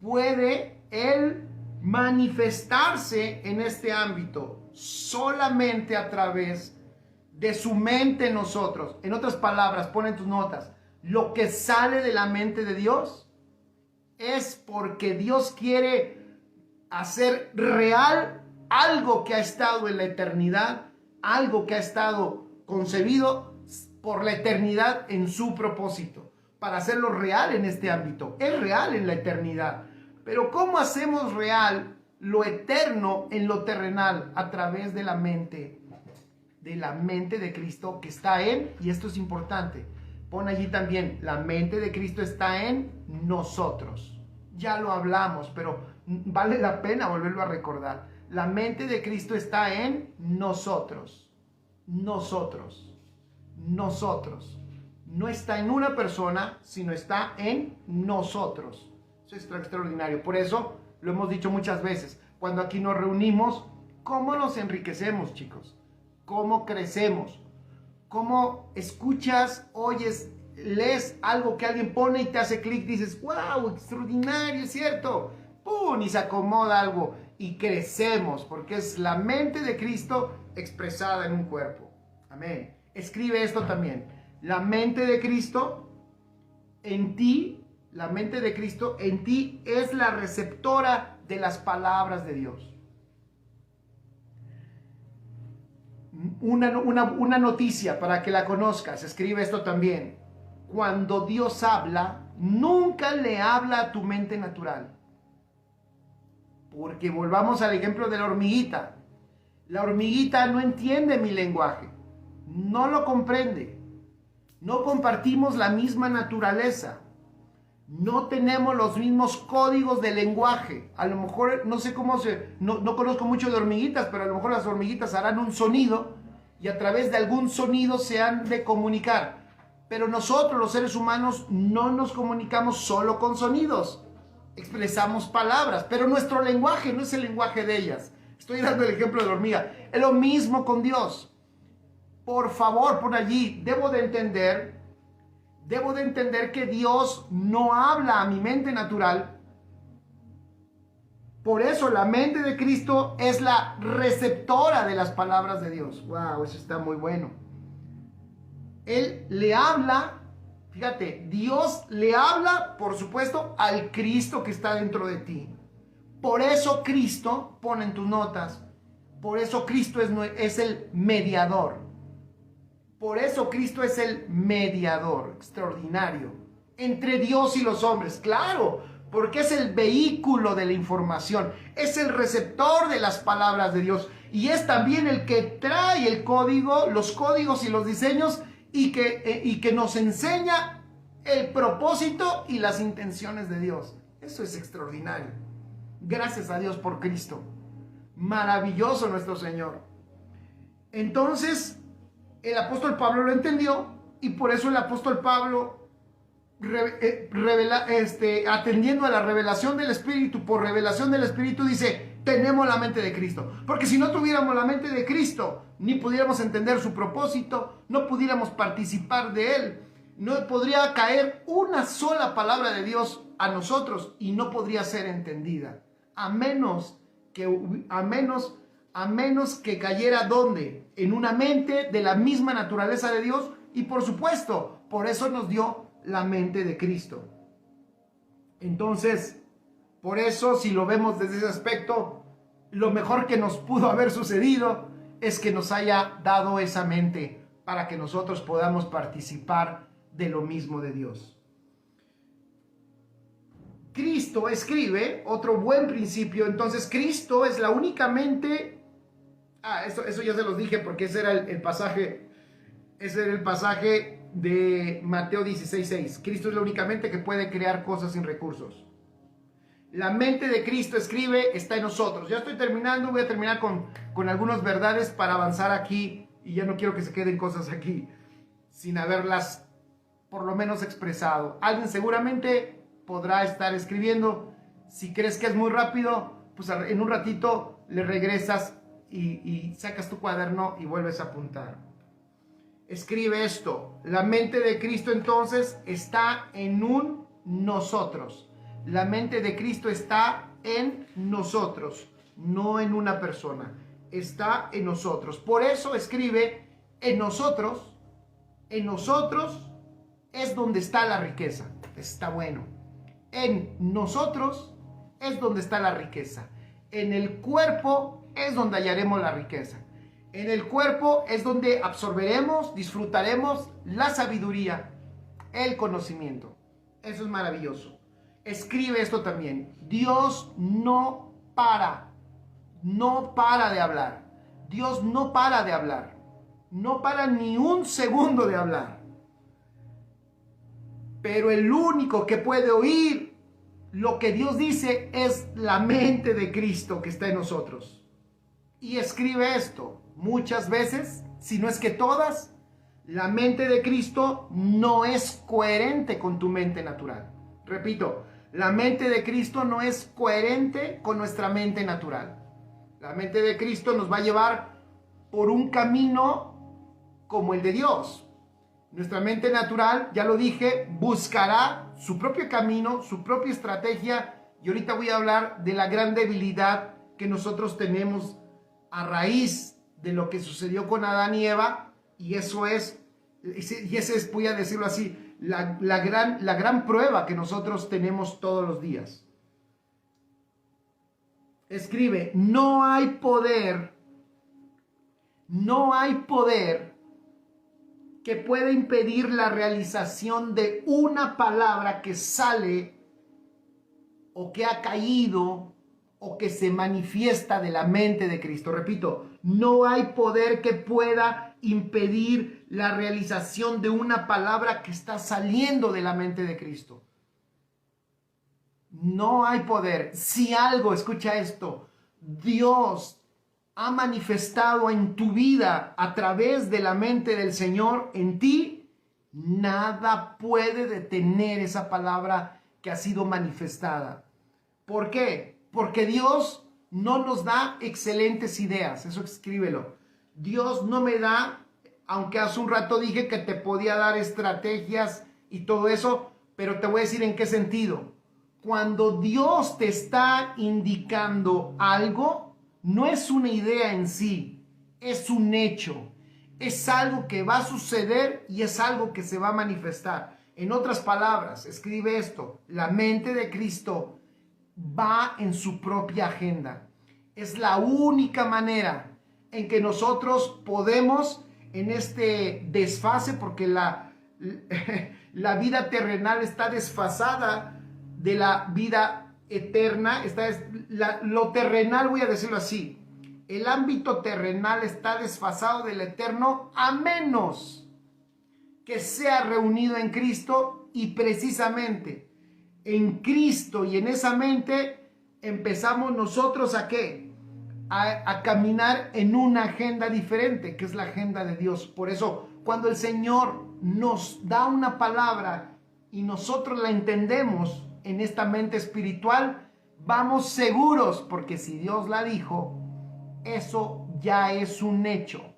puede Él manifestarse en este ámbito? Solamente a través de su mente en nosotros. En otras palabras, pon en tus notas. Lo que sale de la mente de Dios es porque Dios quiere hacer real algo que ha estado en la eternidad, algo que ha estado concebido por la eternidad en su propósito, para hacerlo real en este ámbito. Es real en la eternidad, pero ¿cómo hacemos real lo eterno en lo terrenal? A través de la mente de Cristo que está en, y esto es importante, pon allí también, la mente de Cristo está en nosotros. Ya lo hablamos, pero vale la pena volverlo a recordar. La mente de Cristo está en nosotros. Nosotros. No está en una persona, sino está en nosotros. Eso es extraordinario. Por eso lo hemos dicho muchas veces. Cuando aquí nos reunimos, ¿cómo nos enriquecemos, chicos? ¿Cómo crecemos? ¿Cómo escuchas, oyes lees algo que alguien pone y te hace clic, dices, wow, extraordinario, es cierto. ¡Pum! Y se acomoda algo y crecemos, porque es la mente de Cristo expresada en un cuerpo. Amén. Escribe esto también. La mente de Cristo en ti, la mente de Cristo en ti es la receptora de las palabras de Dios. Una noticia para que la conozcas, escribe esto también. Cuando Dios habla, nunca le habla a tu mente natural. Porque volvamos al ejemplo de la hormiguita. La hormiguita no entiende mi lenguaje, no lo comprende. No compartimos la misma naturaleza. No tenemos los mismos códigos de lenguaje. A lo mejor, no sé cómo no conozco mucho de hormiguitas, pero a lo mejor las hormiguitas harán un sonido y a través de algún sonido se han de comunicar. Pero nosotros, los seres humanos, no nos comunicamos solo con sonidos. Expresamos palabras, pero nuestro lenguaje no es el lenguaje de ellas. Estoy dando el ejemplo de la hormiga. Es lo mismo con Dios. Por favor, por allí, debo de entender que Dios no habla a mi mente natural. Por eso la mente de Cristo es la receptora de las palabras de Dios. Wow, eso está muy bueno. Él le habla, fíjate, Dios le habla, por supuesto, al Cristo que está dentro de ti. Por eso Cristo, pon en tus notas, por eso Cristo es el mediador. Por eso Cristo es el mediador extraordinario entre Dios y los hombres. Claro, porque es el vehículo de la información, es el receptor de las palabras de Dios y es también el que trae el código, los códigos y los diseños y que nos enseña el propósito y las intenciones de Dios. Eso es extraordinario. Gracias a Dios por Cristo. Maravilloso nuestro Señor. Entonces, el apóstol Pablo lo entendió y por eso el apóstol Pablo, atendiendo a la revelación del Espíritu, por revelación del Espíritu, dice, tenemos la mente de Cristo. Porque si no tuviéramos la mente de Cristo, ni pudiéramos entender su propósito, no pudiéramos participar de Él, no podría caer una sola palabra de Dios a nosotros y no podría ser entendida. A menos que cayera ¿dónde? En una mente de la misma naturaleza de Dios y por supuesto, por eso nos dio la mente de Cristo. Entonces, por eso si lo vemos desde ese aspecto, lo mejor que nos pudo haber sucedido es que nos haya dado esa mente para que nosotros podamos participar de lo mismo de Dios. Cristo escribe otro buen principio. Entonces Cristo es la única mente. Eso ya se los dije porque ese era el pasaje. Ese era el pasaje de Mateo 16:6. Cristo es la única mente que puede crear cosas sin recursos. La mente de Cristo escribe, está en nosotros. Ya estoy terminando, voy a terminar con algunas verdades para avanzar aquí. Y ya no quiero que se queden cosas aquí sin haberlas por lo menos expresado. Alguien seguramente podrá estar escribiendo. Si crees que es muy rápido, pues en un ratito le regresas y sacas tu cuaderno y vuelves a apuntar. Escribe esto. La mente de Cristo entonces está en un nosotros. La mente de Cristo está en nosotros, no en una persona. Está en nosotros. Por eso escribe en nosotros. En nosotros es donde está la riqueza. Está bueno. En nosotros es donde está la riqueza. En el cuerpo es donde hallaremos la riqueza. En el cuerpo es donde absorberemos, disfrutaremos la sabiduría, el conocimiento. Eso es maravilloso. Escribe esto también. Dios no para de hablar. Dios no para de hablar. No para ni un segundo de hablar. Pero el único que puede oír lo que Dios dice es la mente de Cristo que está en nosotros. Y escribe esto. Muchas veces, si no es que todas, la mente de Cristo no es coherente con tu mente natural. Repito, la mente de Cristo no es coherente con nuestra mente natural. La mente de Cristo nos va a llevar por un camino como el de Dios. Nuestra mente natural, ya lo dije, buscará su propio camino, su propia estrategia. Y ahorita voy a hablar de la gran debilidad que nosotros tenemos a raíz de lo que sucedió con Adán y Eva. Y ese es, voy a decirlo así, la gran prueba que nosotros tenemos todos los días. Escribe, no hay poder que pueda impedir la realización de una palabra que sale o que ha caído o que se manifiesta de la mente de Cristo. Repito, no hay poder que pueda impedir la realización de una palabra que está saliendo de la mente de Cristo. No hay poder. Si algo, escucha esto, Dios ha manifestado en tu vida a través de la mente del Señor en ti, nada puede detener esa palabra que ha sido manifestada. ¿Por qué? Porque Dios no nos da excelentes ideas. Eso escríbelo. Dios no me da, aunque hace un rato dije que te podía dar estrategias y todo eso, pero te voy a decir en qué sentido. Cuando Dios te está indicando algo, no es una idea en sí, es un hecho. Es algo que va a suceder y es algo que se va a manifestar. En otras palabras, escribe esto, la mente de Cristo va en su propia agenda. Es la única manera en que nosotros podemos, en este desfase, porque la vida terrenal está desfasada de la vida eterna, lo terrenal, voy a decirlo así, el ámbito terrenal está desfasado del eterno, a menos que sea reunido en Cristo, y precisamente en Cristo y en esa mente empezamos nosotros ¿a qué? A caminar en una agenda diferente, que es la agenda de Dios. Por eso, cuando el Señor nos da una palabra y nosotros la entendemos en esta mente espiritual, vamos seguros, porque si Dios la dijo, eso ya es un hecho.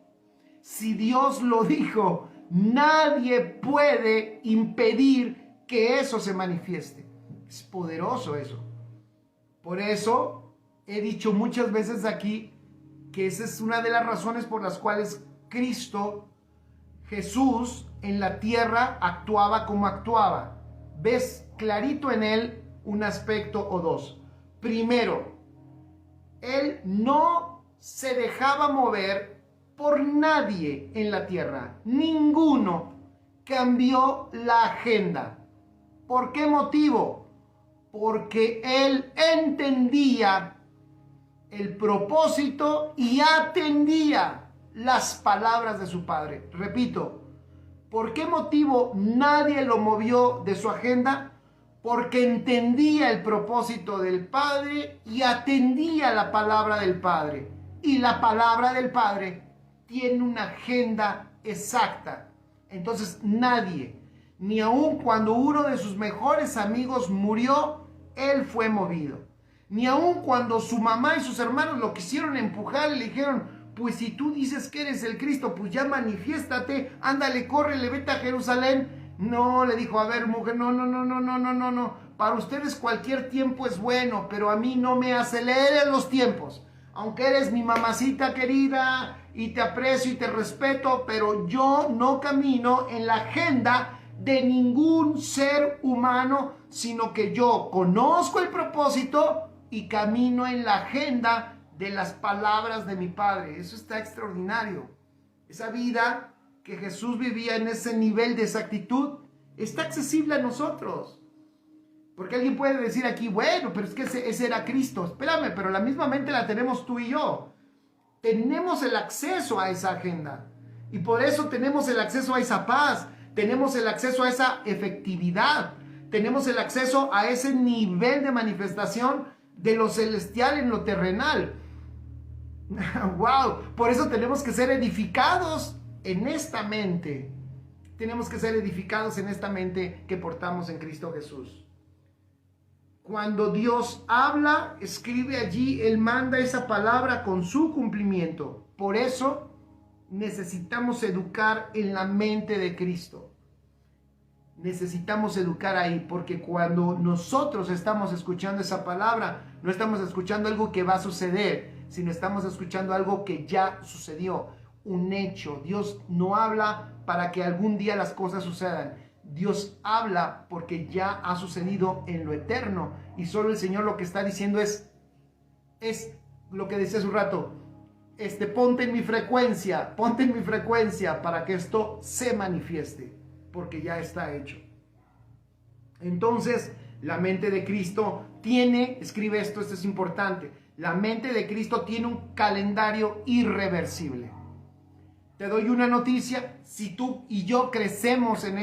Si Dios lo dijo, nadie puede impedir que eso se manifieste. Es poderoso eso. Por eso he dicho muchas veces aquí que esa es una de las razones por las cuales Cristo, Jesús, en la tierra actuaba como actuaba. ¿Ves clarito en él un aspecto o dos? Primero, él no se dejaba mover por nadie en la tierra. Ninguno cambió la agenda. ¿Por qué motivo? Porque él entendía el propósito y atendía las palabras de su Padre. Repito, ¿por qué motivo nadie lo movió de su agenda? Porque entendía el propósito del Padre y atendía la palabra del Padre. Y la palabra del Padre tiene una agenda exacta. Entonces nadie, ni aun cuando uno de sus mejores amigos murió, él fue movido. Ni aun cuando su mamá y sus hermanos lo quisieron empujar y le dijeron, pues si tú dices que eres el Cristo, pues ya manifiéstate, ándale, córrele, vete a Jerusalén. No, le dijo, a ver, mujer, no. Para ustedes cualquier tiempo es bueno, pero a mí no me aceleren los tiempos. Aunque eres mi mamacita querida y te aprecio y te respeto, pero yo no camino en la agenda de ningún ser humano, sino que yo conozco el propósito y camino en la agenda de las palabras de mi Padre. Eso está extraordinario. Esa vida que Jesús vivía en ese nivel de exactitud está accesible a nosotros. Porque alguien puede decir aquí, bueno, pero es que ese era Cristo. Espérame, pero la misma mente la tenemos tú y yo. Tenemos el acceso a esa agenda. Y por eso tenemos el acceso a esa paz. Tenemos el acceso a esa efectividad. Tenemos el acceso a ese nivel de manifestación de lo celestial en lo terrenal. ¡Wow! Por eso tenemos que ser edificados en esta mente. Tenemos que ser edificados en esta mente que portamos en Cristo Jesús. Cuando Dios habla, escribe allí, Él manda esa palabra con su cumplimiento. Por eso necesitamos educar en la mente de Cristo. Necesitamos educar ahí, porque cuando nosotros estamos escuchando esa palabra, no estamos escuchando algo que va a suceder, sino estamos escuchando algo que ya sucedió, un hecho. Dios no habla para que algún día las cosas sucedan. Dios habla porque ya ha sucedido en lo eterno, y solo el Señor lo que está diciendo es lo que decía hace un rato, ponte en mi frecuencia para que esto se manifieste, porque ya está hecho. Entonces, la mente de Cristo tiene, escribe esto es importante, la mente de Cristo tiene un calendario irreversible. Te doy una noticia: si tú y yo crecemos en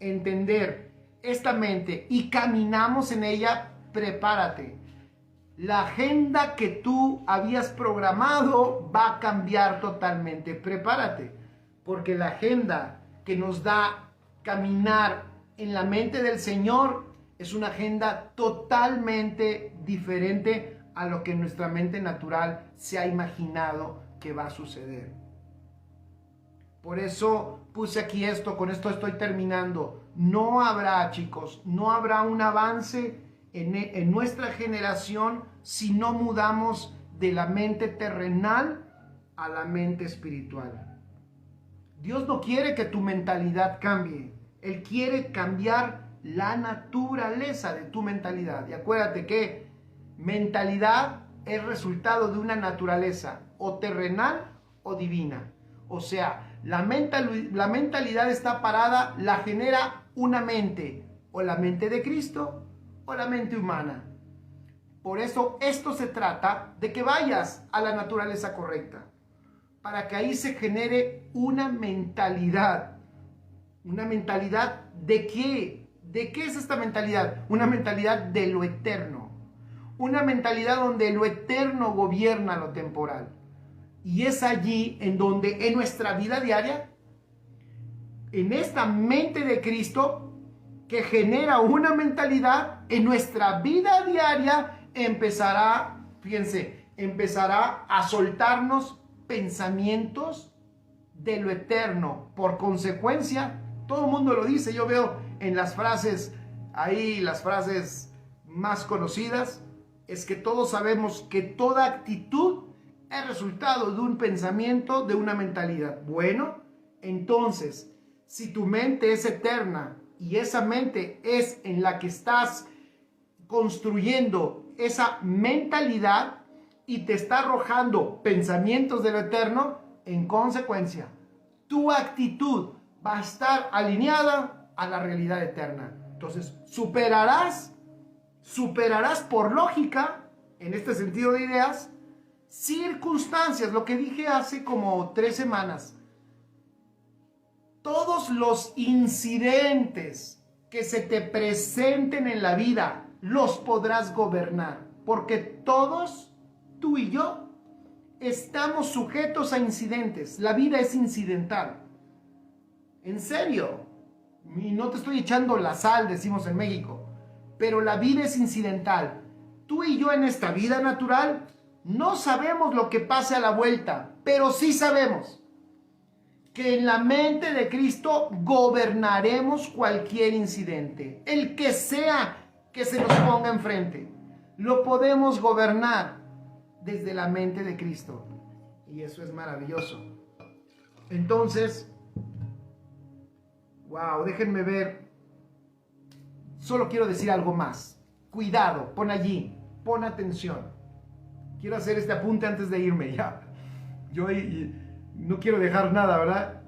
entender esta mente y caminamos en ella, prepárate. La agenda que tú habías programado va a cambiar totalmente. Prepárate, porque la agenda que nos da caminar en la mente del Señor es una agenda totalmente diferente a lo que nuestra mente natural se ha imaginado que va a suceder. Por eso puse aquí esto, con esto estoy terminando. No habrá, chicos, no habrá un avance en nuestra generación si no mudamos de la mente terrenal a la mente espiritual. Dios no quiere que tu mentalidad cambie. Él quiere cambiar la naturaleza de tu mentalidad. Y acuérdate que mentalidad es resultado de una naturaleza o terrenal o divina. O sea, la mentalidad está parada, la genera una mente, o la mente de Cristo o la mente humana. Por eso esto se trata de que vayas a la naturaleza correcta, para que ahí se genere una mentalidad. ¿Una mentalidad de qué? ¿De qué es esta mentalidad? Una mentalidad de lo eterno. Una mentalidad donde lo eterno gobierna lo temporal. Y es allí en donde en nuestra vida diaria, en esta mente de Cristo, que genera una mentalidad, en nuestra vida diaria empezará, fíjense, empezará a soltarnos pensamientos de lo eterno. Por consecuencia, todo el mundo lo dice, yo veo en las frases, ahí las frases más conocidas, es que todos sabemos que toda actitud es resultado de un pensamiento, de una mentalidad. Bueno, entonces, si tu mente es eterna y esa mente es en la que estás construyendo esa mentalidad y te está arrojando pensamientos de lo eterno, en consecuencia, tu actitud va a estar alineada a la realidad eterna. Entonces, superarás por lógica, en este sentido de ideas, circunstancias, lo que dije hace como 3 semanas. Todos los incidentes que se te presenten en la vida los podrás gobernar, porque todos, tú y yo, estamos sujetos a incidentes. La vida es incidental. En serio. Y no te estoy echando la sal, decimos en México, pero la vida es incidental. Tú y yo en esta vida natural no sabemos lo que pase a la vuelta, pero sí sabemos que en la mente de Cristo gobernaremos cualquier incidente, el que sea que se nos ponga enfrente. Lo podemos gobernar desde la mente de Cristo. Y eso es maravilloso. Entonces, wow, déjenme ver. Solo quiero decir algo más. Cuidado, pon allí, pon atención. Quiero hacer este apunte antes de irme ya. Yo no quiero dejar nada, ¿verdad?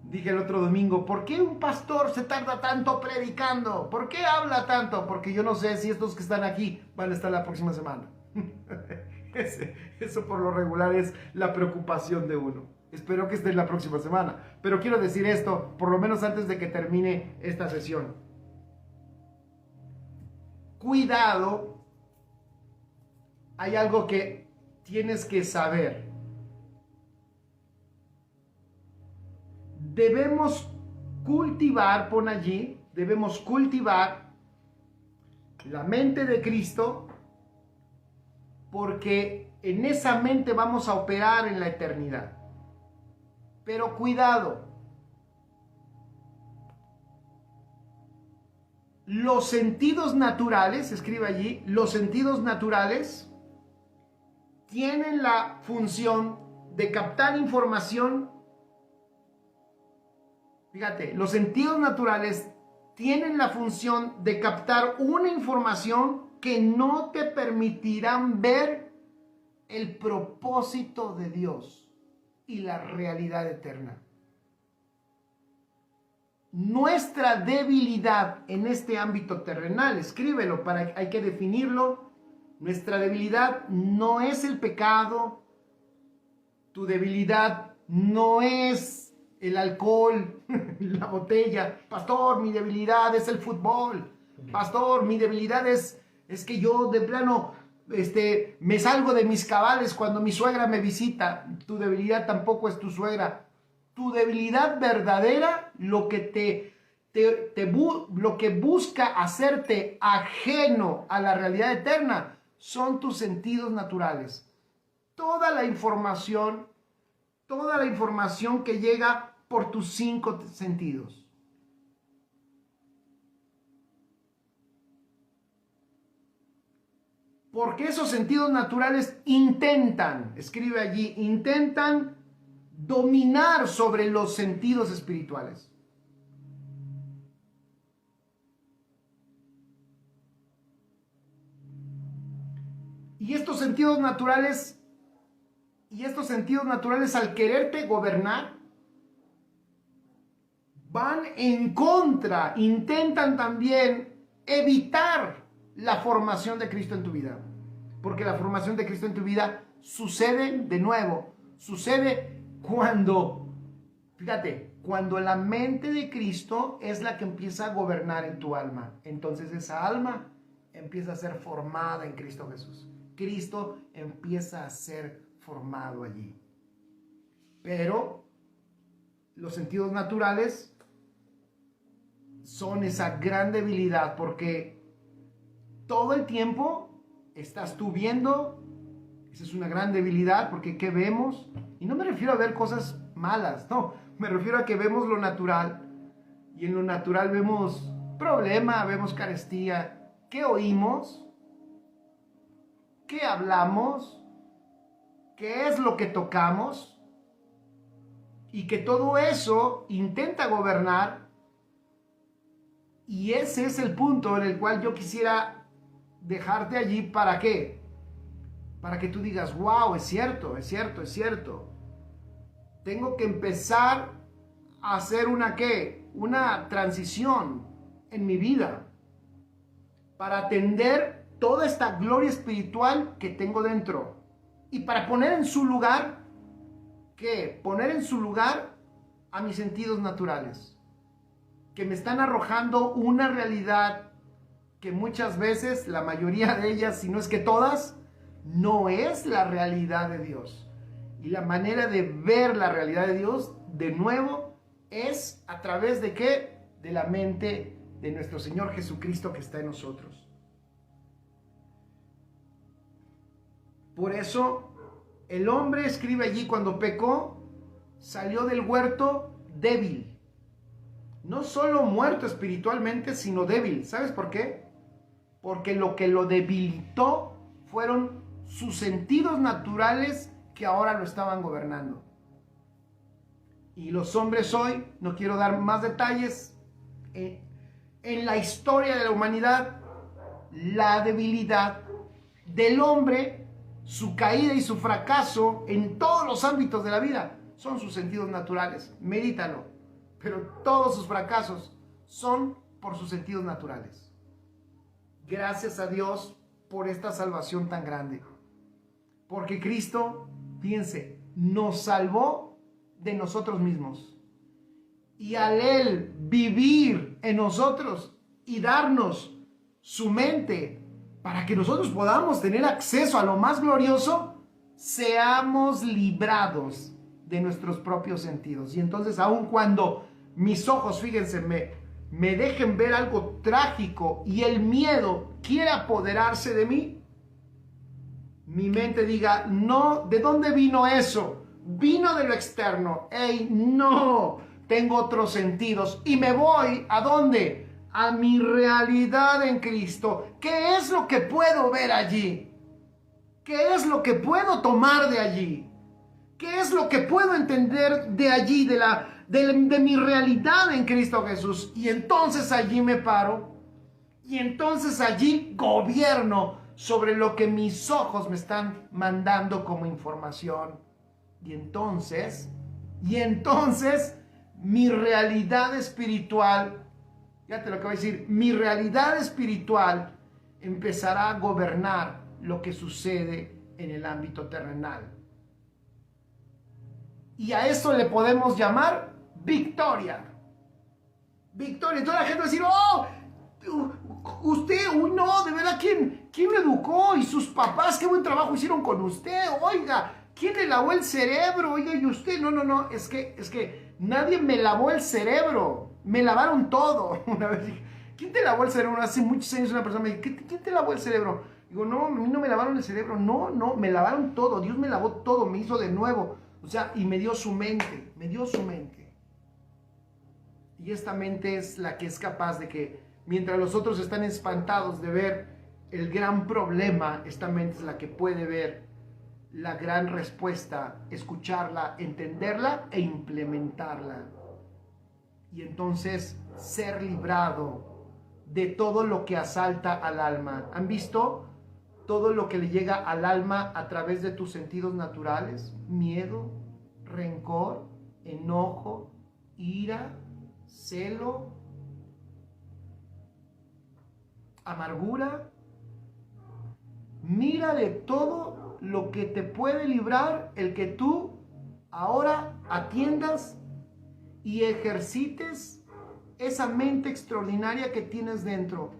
Dije el otro domingo, ¿por qué un pastor se tarda tanto predicando? ¿Por qué habla tanto? Porque yo no sé si estos que están aquí van a estar la próxima semana. Eso por lo regular es la preocupación de uno. Espero que esté la próxima semana. Pero quiero decir esto, por lo menos antes de que termine esta sesión. Cuidado, hay algo que tienes que saber. Debemos cultivar, pon allí, debemos cultivar la mente de Cristo, porque en esa mente vamos a operar en la eternidad. Pero cuidado, los sentidos naturales, escribe allí, los sentidos naturales tienen la función de captar información. Fíjate, los sentidos naturales tienen la función de captar una información que no te permitirán ver el propósito de Dios y la realidad eterna. Nuestra debilidad en este ámbito terrenal, escríbelo, hay que definirlo. Nuestra debilidad no es el pecado, tu debilidad no es el alcohol, la botella. Pastor, mi debilidad es el fútbol. Pastor, mi debilidad es que yo de plano me salgo de mis cabales cuando mi suegra me visita. Tu debilidad tampoco es tu suegra. Tu debilidad verdadera, lo que lo que busca hacerte ajeno a la realidad eterna, son tus sentidos naturales. Toda la información que llega por tus 5 sentidos. Porque esos sentidos naturales intentan, escribe allí, intentan dominar sobre los sentidos espirituales. Y estos sentidos naturales, al quererte gobernar, van en contra, intentan también evitar la formación de Cristo en tu vida. Porque la formación de Cristo en tu vida sucede de nuevo, sucede cuando la mente de Cristo es la que empieza a gobernar en tu alma. Entonces esa alma empieza a ser formada en Cristo Jesús. Cristo empieza a ser formado allí. Pero los sentidos naturales son esa gran debilidad, porque todo el tiempo estás tú viendo. Esa es una gran debilidad, porque ¿qué vemos? Y no me refiero a ver cosas malas, no, me refiero a que vemos lo natural, y en lo natural vemos problema, vemos carestía. ¿Qué oímos? ¿Qué hablamos? ¿Qué es lo que tocamos? Y que todo eso intenta gobernar. Y ese es el punto en el cual yo quisiera dejarte allí. ¿Para qué? Para que tú digas, wow, es cierto. Tengo que empezar a hacer una transición en mi vida para atender toda esta gloria espiritual que tengo dentro, y para poner en su lugar, poner en su lugar a mis sentidos naturales, que me están arrojando una realidad que muchas veces, la mayoría de ellas, si no es que todas, no es la realidad de Dios. Y la manera de ver la realidad de Dios, de nuevo, es a través de ¿qué? De la mente de nuestro Señor Jesucristo que está en nosotros. Por eso el hombre, escribe allí, cuando pecó, salió del huerto débil. No solo muerto espiritualmente, sino débil. ¿Sabes por qué? Porque lo que lo debilitó fueron sus sentidos naturales, que ahora lo estaban gobernando. Y los hombres hoy, no quiero dar más detalles, en la historia de la humanidad, la debilidad del hombre, su caída y su fracaso en todos los ámbitos de la vida, son sus sentidos naturales. Medítalo. Pero todos sus fracasos son por sus sentidos naturales. Gracias a Dios por esta salvación tan grande. Porque Cristo, fíjense, nos salvó de nosotros mismos. Y al Él vivir en nosotros y darnos su mente para que nosotros podamos tener acceso a lo más glorioso, seamos librados de nuestros propios sentidos. Y entonces, aun cuando mis ojos, fíjense, me dejen ver algo trágico y el miedo quiere apoderarse de mí, mi mente diga, no, ¿de dónde vino eso? vino de lo externo. ¡Ey, no! Tengo otros sentidos y me voy, ¿a dónde? A mi realidad en Cristo. ¿Qué es lo que puedo ver allí? ¿Qué es lo que puedo tomar de allí? ¿Qué es lo que puedo entender de allí, de mi realidad en Cristo Jesús? Y entonces allí me paro y entonces allí gobierno sobre lo que mis ojos me están mandando como información. Y entonces mi realidad espiritual, fíjate lo que voy a decir, mi realidad espiritual empezará a gobernar lo que sucede en el ámbito terrenal. Y a eso le podemos llamar victoria. Victoria. Entonces la gente va a decir, oh, usted, uy, no, de verdad, ¿quién lo educó? Y sus papás, qué buen trabajo hicieron con usted. Oiga, ¿quién le lavó el cerebro? Oiga, y usted, no, es que nadie me lavó el cerebro. Me lavaron todo. Una vez dije, ¿quién te lavó el cerebro? Hace muchos años una persona me dijo, ¿quién te lavó el cerebro? Digo, no, a mí no me lavaron el cerebro. No, me lavaron todo. Dios me lavó todo, me hizo de nuevo. O sea, y me dio su mente. Y esta mente es la que es capaz de que, mientras los otros están espantados de ver el gran problema, esta mente es la que puede ver la gran respuesta, escucharla, entenderla e implementarla. Y entonces ser librado de todo lo que asalta al alma. ¿Han visto todo lo que le llega al alma a través de tus sentidos naturales? Miedo, rencor, enojo, ira, celo, amargura. Mira de todo lo que te puede librar el que tú ahora atiendas y ejercites esa mente extraordinaria que tienes dentro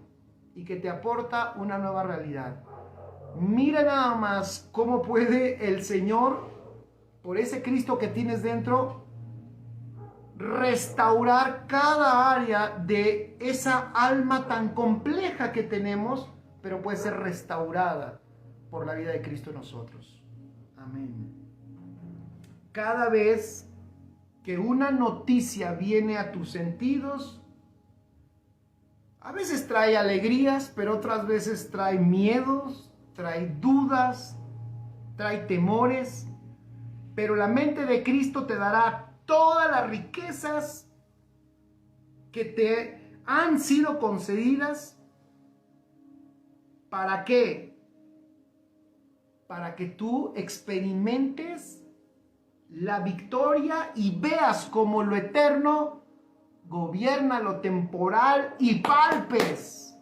y que te aporta una nueva realidad. Mira nada más cómo puede el Señor, por ese Cristo que tienes dentro, restaurar cada área de esa alma tan compleja que tenemos, pero puede ser restaurada por la vida de Cristo en nosotros. Amén. Cada vez que una noticia viene a tus sentidos, a veces trae alegrías, pero otras veces trae miedos, trae dudas, trae temores, pero la mente de Cristo te dará todas las riquezas que te han sido concedidas. ¿Para qué? Para que tú experimentes la victoria y veas cómo lo eterno gobierna lo temporal y palpes.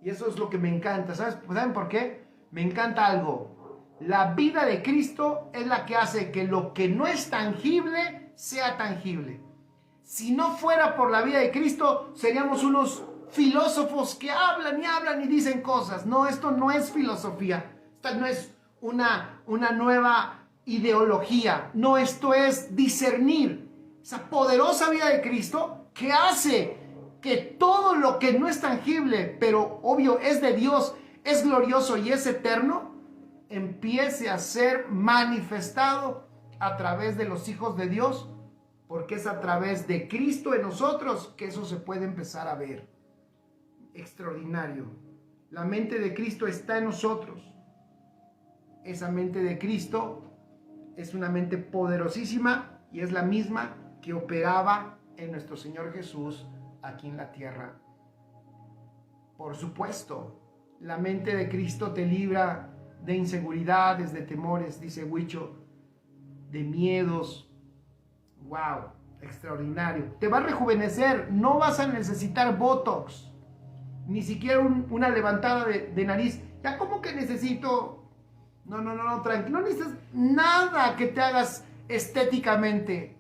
Y eso es lo que me encanta. ¿Saben por qué? Me encanta algo. La vida de Cristo es la que hace que lo que no es tangible sea tangible. Si no fuera por la vida de Cristo, seríamos unos filósofos que hablan y dicen cosas. No, esto no es filosofía. Esta no es una nueva ideología. No, esto es discernir esa poderosa vida de Cristo que hace que todo lo que no es tangible, pero obvio es de Dios, es glorioso y es eterno, empiece a ser manifestado a través de los hijos de Dios, porque es a través de Cristo en nosotros que eso se puede empezar a ver. Extraordinario. La mente de Cristo está en nosotros. Esa mente de Cristo es una mente poderosísima y es la misma que operaba en nuestro Señor Jesús aquí en la tierra. Por supuesto, la mente de Cristo te libra de inseguridades, de temores, dice Huicho, de miedos. ¡Wow! Extraordinario. Te va a rejuvenecer. No vas a necesitar Botox, ni siquiera una levantada de nariz. Ya, ¿cómo que necesito? No, tranquilo. No necesitas nada que te hagas estéticamente.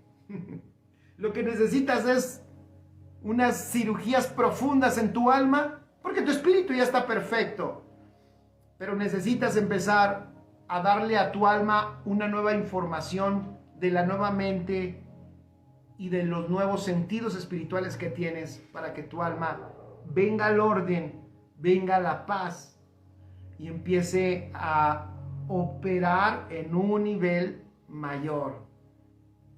Lo que necesitas es unas cirugías profundas en tu alma, porque tu espíritu ya está perfecto. Pero necesitas empezar a darle a tu alma una nueva información de la nueva mente y de los nuevos sentidos espirituales que tienes, para que tu alma venga al orden, venga a la paz y empiece a operar en un nivel mayor.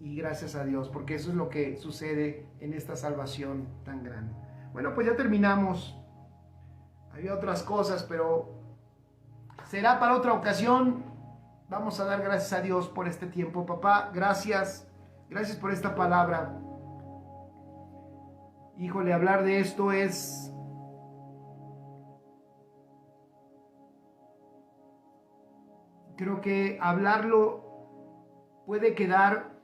Y gracias a Dios, porque eso es lo que sucede en esta salvación tan grande. Bueno, pues ya terminamos. Había otras cosas, pero será para otra ocasión. Vamos a dar gracias a Dios por este tiempo. Papá, gracias. Gracias por esta palabra. Híjole, hablar de esto es... Creo que hablarlo puede quedar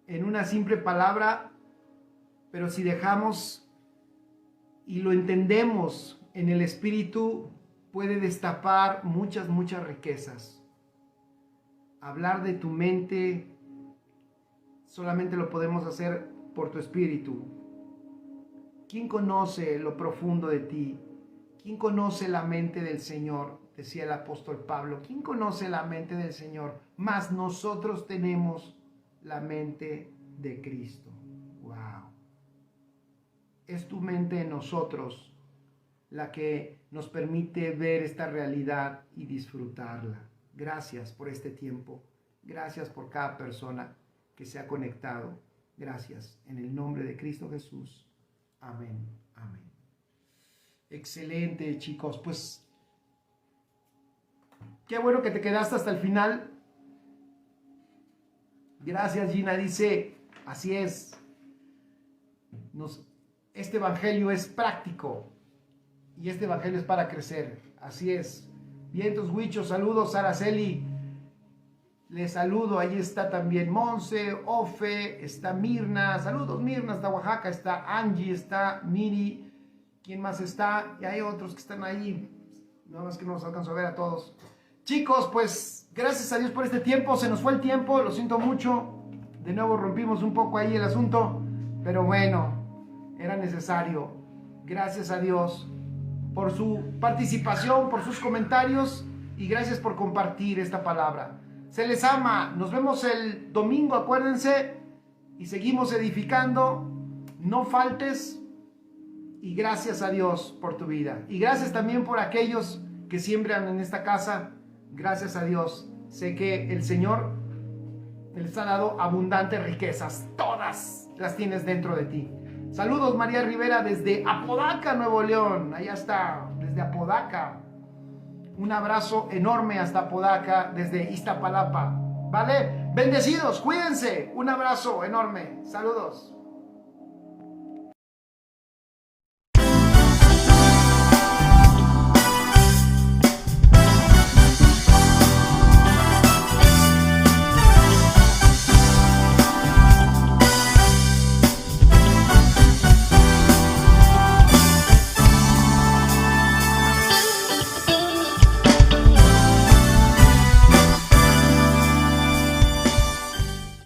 en una simple palabra, pero si dejamos y lo entendemos en el Espíritu, puede destapar muchas riquezas. Hablar de tu mente solamente lo podemos hacer por tu Espíritu. ¿Quién conoce lo profundo de ti? ¿Quién conoce la mente del Señor? Decía el apóstol Pablo. ¿Quién conoce la mente del Señor? Mas nosotros tenemos la mente de Cristo. ¡Wow! Es tu mente en nosotros la que nos permite ver esta realidad y disfrutarla. Gracias por este tiempo. Gracias por cada persona que se ha conectado. Gracias. En el nombre de Cristo Jesús. Amén. Amén. Excelente, chicos. Pues qué bueno que te quedaste hasta el final. Gracias, Gina. Dice, así es. Este evangelio es práctico. Y este evangelio es para crecer. Así es. Vientos Huichos, saludos, Araceli. Les saludo. Ahí está también Monse, Ofe, está Mirna. Saludos, Mirna. Está Oaxaca, está Angie, está Miri. ¿Quién más está? Y hay otros que están ahí. Nada más que no los alcanzo a ver a todos. Chicos, pues gracias a Dios por este tiempo. Se nos fue el tiempo, lo siento mucho. De nuevo rompimos un poco ahí el asunto. Pero bueno, era necesario. Gracias a Dios por su participación, por sus comentarios. Y gracias por compartir esta palabra. Se les ama. Nos vemos el domingo, acuérdense. Y seguimos edificando. No faltes. Y gracias a Dios por tu vida. Y gracias también por aquellos que siembran en esta casa. Gracias a Dios. Sé que el Señor les ha dado abundantes riquezas. Todas las tienes dentro de ti. Saludos, María Rivera, desde Apodaca, Nuevo León. Allá está, desde Apodaca. Un abrazo enorme hasta Apodaca, desde Iztapalapa. ¿Vale? Bendecidos, cuídense. Un abrazo enorme. Saludos.